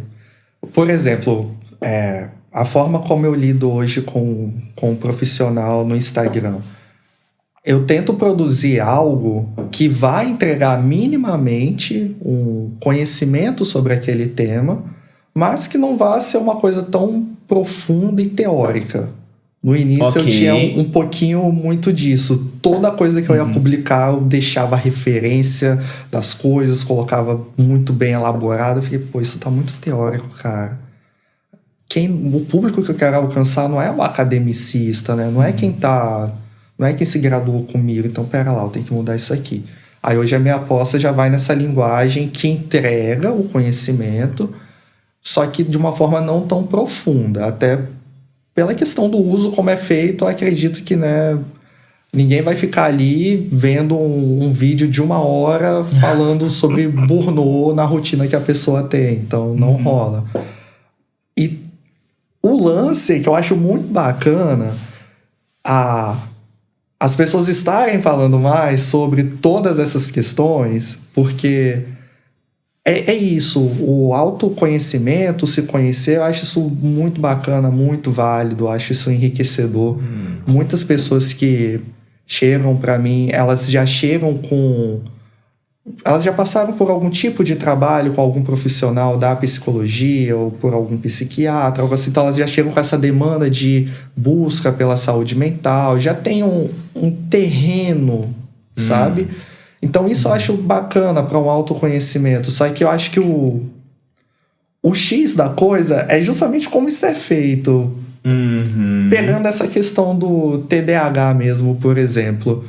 Speaker 3: por exemplo, a forma como eu lido hoje com um profissional no Instagram, eu tento produzir algo que vai entregar minimamente um conhecimento sobre aquele tema, mas que não vá ser uma coisa tão profunda e teórica. No início eu tinha um pouquinho muito disso. Toda coisa que eu ia publicar, eu deixava a referência das coisas, colocava muito bem elaborado. Eu fiquei, isso tá muito teórico, cara. O público que eu quero alcançar não é o academicista, né? Não é quem se graduou comigo. Então, pera lá, eu tenho que mudar isso aqui. Aí hoje a minha aposta já vai nessa linguagem que entrega o conhecimento, só que de uma forma não tão profunda. Até pela questão do uso, como é feito, eu acredito que, né, ninguém vai ficar ali vendo um vídeo de 1 hora falando sobre burnout na rotina que a pessoa tem. Então, não rola. E o lance que eu acho muito bacana, as pessoas estarem falando mais sobre todas essas questões, porque é isso, o autoconhecimento, se conhecer, eu acho isso muito bacana, muito válido, eu acho isso enriquecedor. Muitas pessoas que chegam para mim, elas já passaram por algum tipo de trabalho com algum profissional da psicologia ou por algum psiquiatra, algo assim, então elas já chegam com essa demanda de busca pela saúde mental, já tem um terreno, sabe? Então isso eu acho bacana para um autoconhecimento, só que eu acho que o X da coisa é justamente como isso é feito. Pegando essa questão do TDAH mesmo, por exemplo,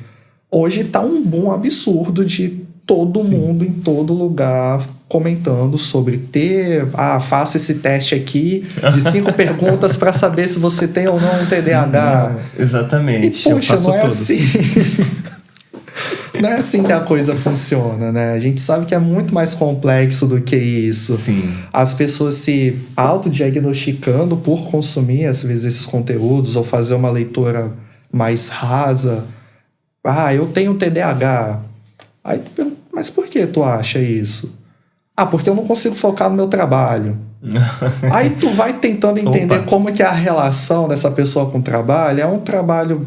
Speaker 3: hoje tá um boom absurdo de todo mundo em todo lugar comentando sobre faça esse teste aqui de 5 perguntas para saber se você tem ou não um TDAH.
Speaker 2: Exatamente.
Speaker 3: E, poxa,
Speaker 1: eu faço
Speaker 3: não é
Speaker 1: todos.
Speaker 3: assim. Não é assim que a coisa funciona, né? A gente sabe que é muito mais complexo do que isso.
Speaker 2: Sim.
Speaker 3: As pessoas se autodiagnosticando por consumir, às vezes, esses conteúdos ou fazer uma leitura mais rasa. Eu tenho TDAH. Aí tu pergunta, mas por que tu acha isso? Porque eu não consigo focar no meu trabalho. Aí tu vai tentando entender como é que é a relação dessa pessoa com o trabalho. É um trabalho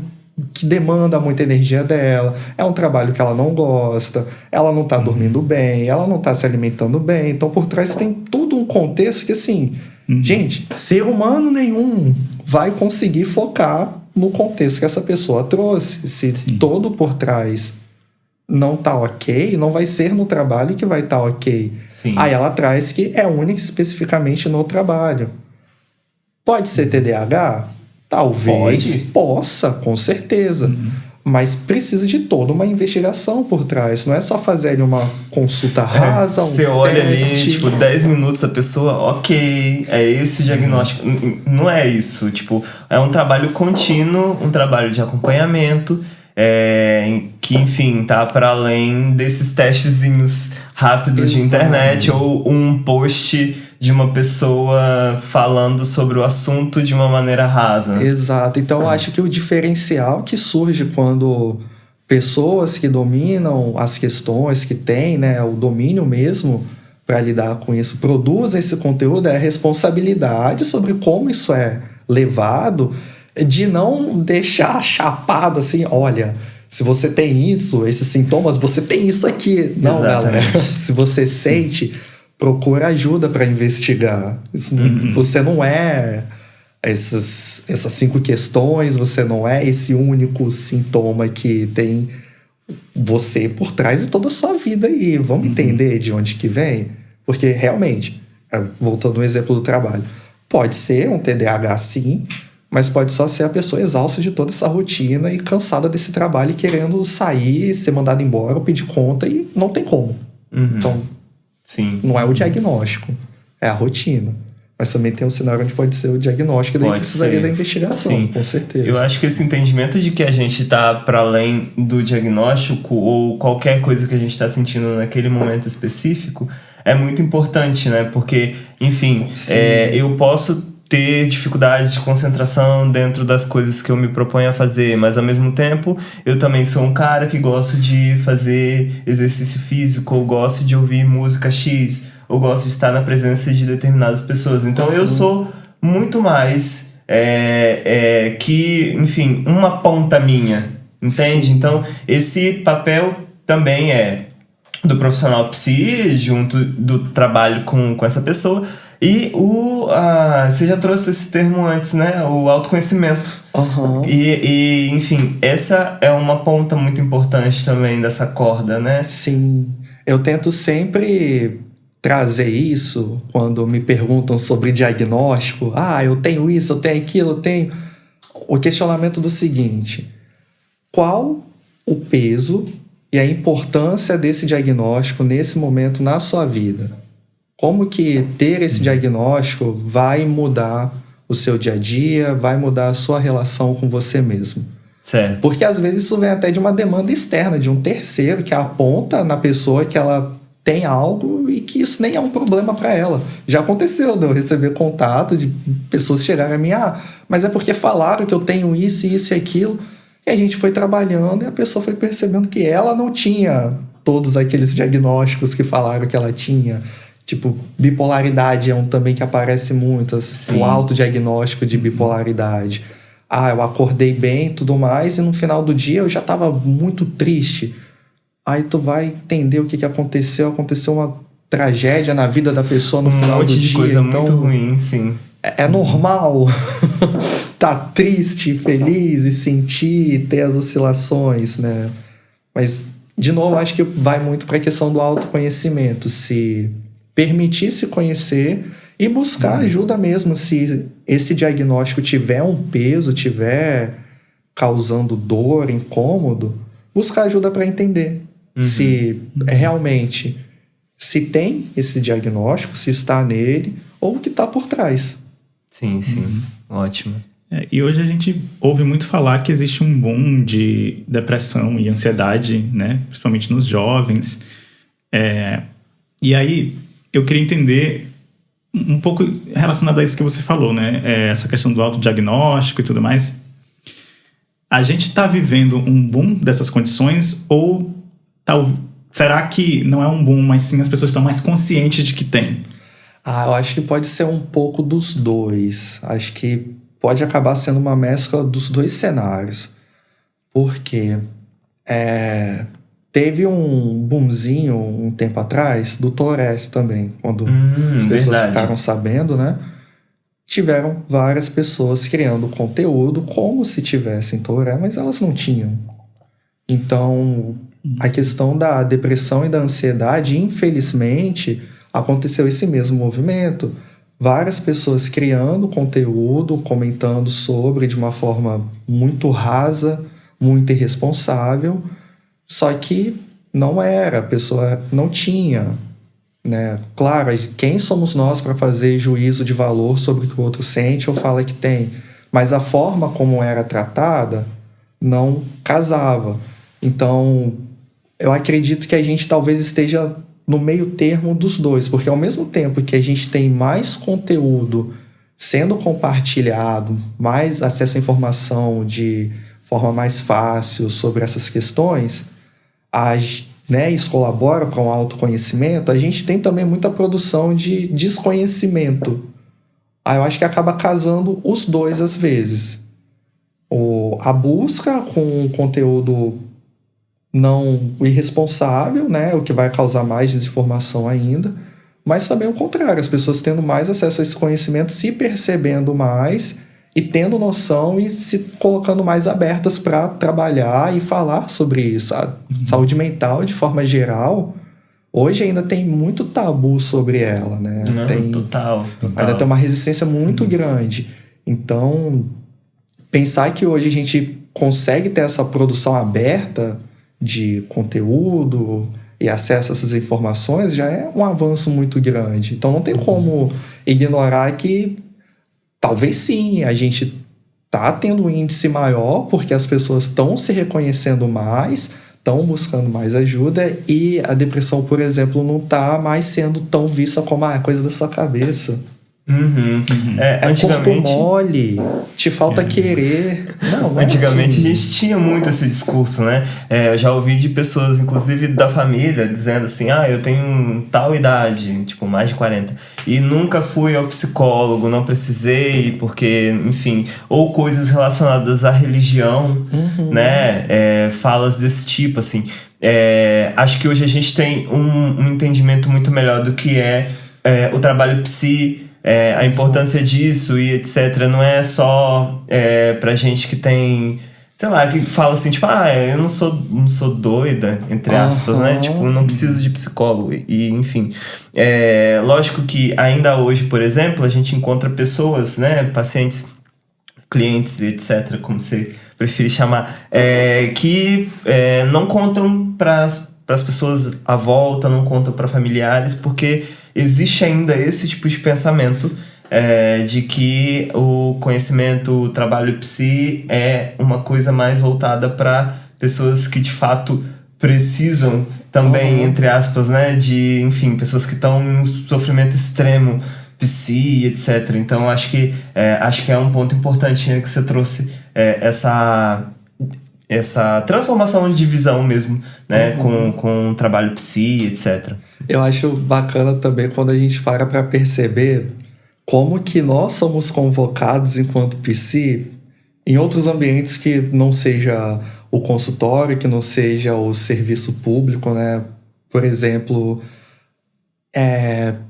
Speaker 3: que demanda muita energia dela, é um trabalho que ela não gosta, ela não tá dormindo bem, ela não tá se alimentando bem. Então por trás tem todo um contexto que, assim, gente, ser humano nenhum vai conseguir focar no contexto que essa pessoa trouxe. Se todo por trás não tá ok, não vai ser no trabalho que vai estar ok. Aí ela traz que é única especificamente no trabalho. Pode ser TDAH? Talvez possa, com certeza. Mas precisa de toda uma investigação por trás. Não é só fazer ali uma consulta rasa, um
Speaker 2: você olha
Speaker 3: teste.
Speaker 2: ali, tipo, 10 minutos a pessoa, ok, é esse o diagnóstico. Não é isso, tipo, é um trabalho contínuo, um trabalho de acompanhamento, que, enfim, tá para além desses testezinhos rápidos de internet ou um post de uma pessoa falando sobre o assunto de uma maneira rasa.
Speaker 3: Exato. Então eu acho que o diferencial que surge quando pessoas que dominam as questões, que têm, né, o domínio mesmo para lidar com isso, produzem esse conteúdo, é a responsabilidade sobre como isso é levado, de não deixar chapado assim, olha, se você tem isso, esses sintomas, você tem isso aqui. Não,
Speaker 2: Exatamente.
Speaker 3: galera. Se você sente, procura ajuda para investigar. Você não é essas 5 questões, você não é esse único sintoma que tem você por trás de toda a sua vida aí. Vamos entender de onde que vem? Porque realmente, voltando ao exemplo do trabalho, pode ser um TDAH sim, mas pode só ser a pessoa exausta de toda essa rotina e cansada desse trabalho e querendo sair, ser mandado embora ou pedir conta e não tem como. Então,
Speaker 2: Sim.
Speaker 3: não é o diagnóstico, é a rotina. Mas também tem um cenário onde pode ser o diagnóstico e daí precisaria da investigação,
Speaker 2: Sim.
Speaker 3: com certeza.
Speaker 2: Eu acho que esse entendimento de que a gente tá para além do diagnóstico ou qualquer coisa que a gente tá sentindo naquele momento específico é muito importante, né? Porque, enfim, eu posso ter dificuldade de concentração dentro das coisas que eu me proponho a fazer, mas ao mesmo tempo eu também sou um cara que gosto de fazer exercício físico, ou gosto de ouvir música X, ou gosto de estar na presença de determinadas pessoas. Então eu sou muito mais que, enfim, uma ponta minha, entende? Sim. Então esse papel também é do profissional psi, junto do trabalho com essa pessoa. E você já trouxe esse termo antes, né? O autoconhecimento. E, enfim, essa é uma ponta muito importante também dessa corda, né?
Speaker 3: Sim. Eu tento sempre trazer isso quando me perguntam sobre diagnóstico. Eu tenho isso, eu tenho aquilo, eu tenho... O questionamento do seguinte: qual o peso e a importância desse diagnóstico nesse momento na sua vida? Como que ter esse diagnóstico vai mudar o seu dia a dia, vai mudar a sua relação com você mesmo?
Speaker 2: Certo.
Speaker 3: Porque às vezes isso vem até de uma demanda externa, de um terceiro que aponta na pessoa que ela tem algo e que isso nem é um problema para ela. Já aconteceu de eu receber contato de pessoas chegarem a mim, mas é porque falaram que eu tenho isso e aquilo. E a gente foi trabalhando e a pessoa foi percebendo que ela não tinha todos aqueles diagnósticos que falaram que ela tinha. Tipo, bipolaridade é um também que aparece muito, o autodiagnóstico de bipolaridade. Eu acordei bem e tudo mais, e no final do dia eu já estava muito triste. Aí tu vai entender o que aconteceu. Aconteceu uma tragédia na vida da pessoa no final do dia.
Speaker 2: Um monte de coisa muito ruim, sim.
Speaker 3: É normal tá triste, feliz e sentir, ter as oscilações, né? Mas, de novo, acho que vai muito para a questão do autoconhecimento. Se permitir se conhecer e buscar ajuda mesmo. Se esse diagnóstico tiver um peso, tiver causando dor, incômodo, buscar ajuda para entender se realmente se tem esse diagnóstico, se está nele ou o que está por trás.
Speaker 2: Sim. Ótimo.
Speaker 1: E hoje a gente ouve muito falar que existe um boom de depressão e ansiedade, né? Principalmente nos jovens. E aí eu queria entender um pouco relacionado a isso que você falou, né? Essa questão do autodiagnóstico e tudo mais. A gente está vivendo um boom dessas condições ou será que não é um boom, mas sim as pessoas estão mais conscientes de que tem?
Speaker 3: Eu acho que pode ser um pouco dos dois. Acho que pode acabar sendo uma mescla dos dois cenários. Porque teve um boomzinho um tempo atrás do Tourette também, quando as pessoas ficaram sabendo, né? Tiveram várias pessoas criando conteúdo como se tivessem Tourette, mas elas não tinham. Então, a questão da depressão e da ansiedade, infelizmente, aconteceu esse mesmo movimento. Várias pessoas criando conteúdo, comentando sobre de uma forma muito rasa, muito irresponsável, só que não era, a pessoa não tinha, né? Claro, quem somos nós para fazer juízo de valor sobre o que o outro sente ou fala que tem? Mas a forma como era tratada não casava. Então, eu acredito que a gente talvez esteja no meio termo dos dois, porque ao mesmo tempo que a gente tem mais conteúdo sendo compartilhado, mais acesso à informação de forma mais fácil sobre essas questões, isso colabora para um autoconhecimento, a gente tem também muita produção de desconhecimento. Eu acho que acaba casando os dois às vezes. A busca com um conteúdo não o irresponsável, né? O que vai causar mais desinformação ainda. Mas também o contrário, as pessoas tendo mais acesso a esse conhecimento, se percebendo mais e tendo noção e se colocando mais abertas para trabalhar e falar sobre isso. A saúde mental, de forma geral, hoje ainda tem muito tabu sobre ela, né?
Speaker 2: Não, total.
Speaker 3: Ainda tem uma resistência muito grande. Então, pensar que hoje a gente consegue ter essa produção aberta de conteúdo e acesso a essas informações já é um avanço muito grande. Então, não tem como ignorar que talvez sim, a gente tá tendo um índice maior porque as pessoas estão se reconhecendo mais, estão buscando mais ajuda e a depressão, por exemplo, não tá mais sendo tão vista como coisa da sua cabeça.
Speaker 2: Antigamente,
Speaker 3: corpo mole, te falta querer. Não
Speaker 2: antigamente
Speaker 3: assim.
Speaker 2: a gente tinha muito esse discurso, né? Eu já ouvi de pessoas, inclusive da família, dizendo assim: eu tenho tal idade, tipo, mais de 40, e nunca fui ao psicólogo, não precisei, porque, enfim, ou coisas relacionadas à religião, né? Falas desse tipo, assim. Acho que hoje a gente tem um entendimento muito melhor do que o trabalho psi, a importância disso e etc. Não é só pra gente que tem, sei lá, que fala assim, tipo, eu não sou doida, entre aspas, né? Tipo, não preciso de psicólogo e enfim. Lógico que ainda hoje, por exemplo, a gente encontra pessoas, né, pacientes, clientes, etc., como você preferir chamar, que não contam para as pessoas à volta, não contam para familiares, porque existe ainda esse tipo de pensamento de que o conhecimento, o trabalho psi é uma coisa mais voltada para pessoas que de fato precisam também, entre aspas, né, de, enfim, pessoas que estão em um sofrimento extremo, psi, etc. Então acho que é um ponto importante, né, que você trouxe essa transformação de visão mesmo, né, com o trabalho psi, etc.
Speaker 3: Eu acho bacana também quando a gente para perceber como que nós somos convocados enquanto psi em outros ambientes que não seja o consultório, que não seja o serviço público, né? Por exemplo,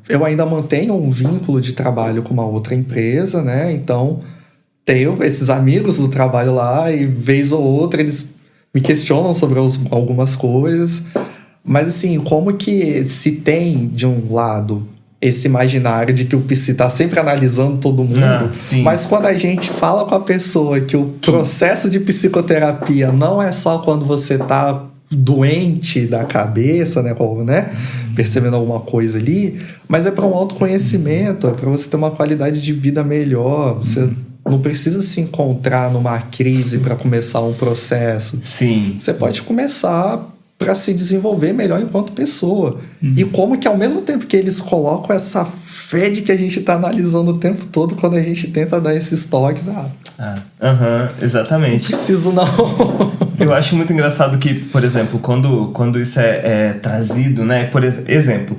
Speaker 3: eu ainda mantenho um vínculo de trabalho com uma outra empresa, né? Então, tenho esses amigos do trabalho lá e vez ou outra eles me questionam sobre algumas coisas. Mas assim, como que se tem de um lado esse imaginário de que o psi tá sempre analisando todo mundo, mas quando a gente fala com a pessoa que o processo de psicoterapia não é só quando você tá doente da cabeça, né, percebendo alguma coisa ali, mas é para um autoconhecimento, é para você ter uma qualidade de vida melhor, você não precisa se encontrar numa crise para começar um processo.
Speaker 2: Sim.
Speaker 3: Você pode começar para se desenvolver melhor enquanto pessoa. E como que ao mesmo tempo que eles colocam essa fé de que a gente tá analisando o tempo todo, quando a gente tenta dar esses toques,
Speaker 2: exatamente.
Speaker 3: Não preciso não.
Speaker 2: Eu acho muito engraçado que, por exemplo, quando isso é trazido, né? Por exemplo,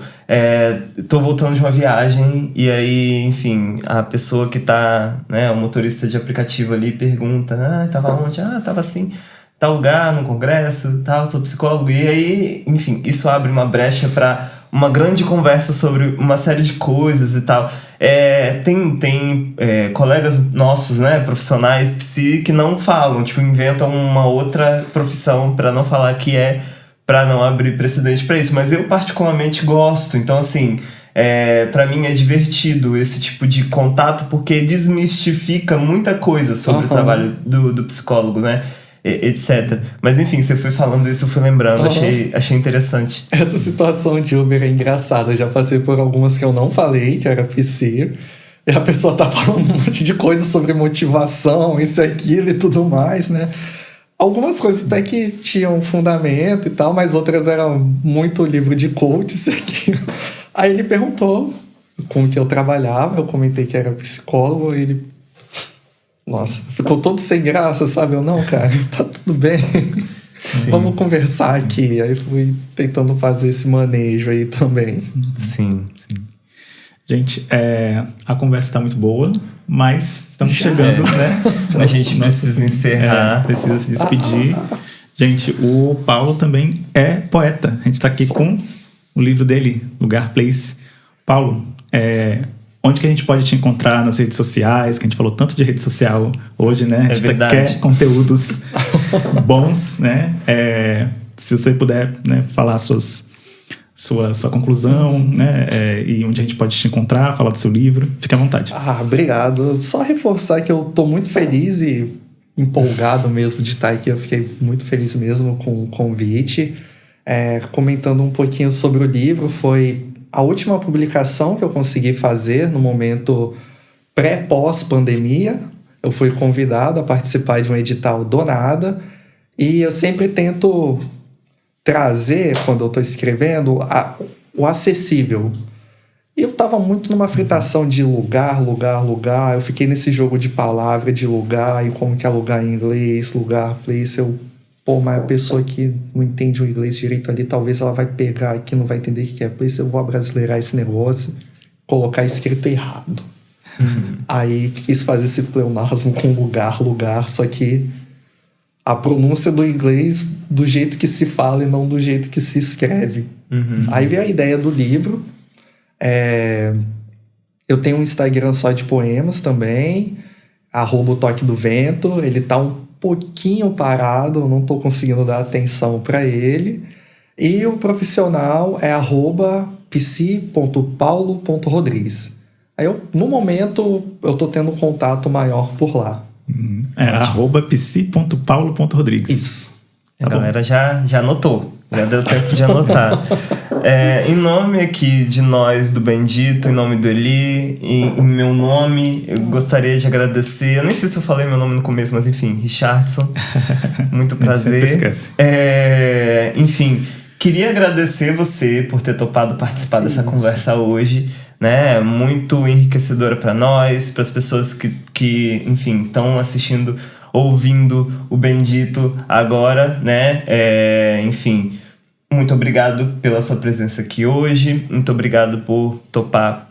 Speaker 2: tô voltando de uma viagem e aí, enfim, a pessoa que tá, né, o motorista de aplicativo ali pergunta, tava onde? Tava assim, tal lugar, no congresso, tal, sou psicólogo. E aí, enfim, isso abre uma brecha para uma grande conversa sobre uma série de coisas e tal. Tem colegas nossos, né, profissionais psi, que não falam, tipo, inventam uma outra profissão para não falar que para não abrir precedente para isso. Mas eu particularmente gosto, então assim, para mim é divertido esse tipo de contato, porque desmistifica muita coisa sobre o trabalho do psicólogo, né, etc. Mas enfim, você foi falando isso, eu fui lembrando, achei interessante.
Speaker 3: Essa situação de Uber é engraçada, eu já passei por algumas que eu não falei, que era psi, e a pessoa tá falando um monte de coisa sobre motivação, isso e aquilo e tudo mais, né? Algumas coisas até que tinham fundamento e tal, mas outras eram muito livro de coach, isso e aquilo. Aí ele perguntou com que eu trabalhava, eu comentei que era psicólogo, e ele... Nossa, ficou todo sem graça, sabe? Eu, não, cara, tá tudo bem. Sim. Vamos conversar aqui. Aí fui tentando fazer esse manejo aí também.
Speaker 2: Sim.
Speaker 1: Gente, a conversa tá muito boa, mas estamos chegando, né?
Speaker 2: A gente precisa encerrar.
Speaker 1: Precisa se despedir. Gente, o Paulo também é poeta. A gente tá aqui com o livro dele, Lugar Place. Paulo, onde que a gente pode te encontrar nas redes sociais? Que a gente falou tanto de rede social hoje, né? A gente quer conteúdos bons, né? Se você puder, né, falar sua conclusão, né? E onde a gente pode te encontrar, falar do seu livro. Fique à vontade.
Speaker 3: Obrigado. Só reforçar que eu tô muito feliz e empolgado mesmo de estar aqui. Eu fiquei muito feliz mesmo com o convite. Comentando um pouquinho sobre o livro, foi a última publicação que eu consegui fazer no momento pré-pós-pandemia. Eu fui convidado a participar de um edital do nada e eu sempre tento trazer, quando eu estou escrevendo, o acessível. E eu estava muito numa fritação de lugar. Eu fiquei nesse jogo de palavra, de lugar, e como que é lugar em inglês, lugar, place. Mas a pessoa que não entende o inglês direito ali, talvez ela vai pegar aqui, não vai entender o que é place. Eu vou abrasileirar esse negócio, colocar escrito errado. Aí quis fazer esse pleonasmo com lugar, só que a pronúncia do inglês do jeito que se fala e não do jeito que se escreve. Aí veio a ideia do livro. Eu tenho um Instagram só de poemas também, @toquedovento. Ele tá um pouquinho parado, eu não tô conseguindo dar atenção para ele. E o profissional é @psi.paulo.rodrigues. Aí no momento eu tô tendo um contato maior por lá.
Speaker 1: @psi.paulo.rodrigues.
Speaker 3: Isso.
Speaker 2: A galera já anotou. Já deu tempo de anotar. Em nome aqui de nós, do Bendito, em nome do Eli, em meu nome, eu gostaria de agradecer. Eu nem sei se eu falei meu nome no começo, mas enfim, Richardson. Muito prazer.
Speaker 1: Sempre esquece.
Speaker 2: Enfim, queria agradecer você por ter topado participar dessa conversa hoje, né? Muito enriquecedora para nós, para as pessoas que enfim, estão assistindo, ouvindo o Bendito agora, né? Enfim, muito obrigado pela sua presença aqui hoje. Muito obrigado por topar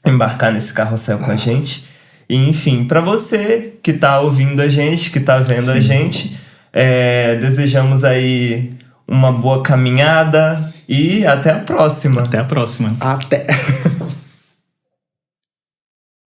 Speaker 2: embarcar nesse carrossel com a gente. E, enfim, para você que tá ouvindo a gente, que tá vendo a gente, desejamos aí uma boa caminhada e até a próxima.
Speaker 1: Até a próxima.
Speaker 3: Até.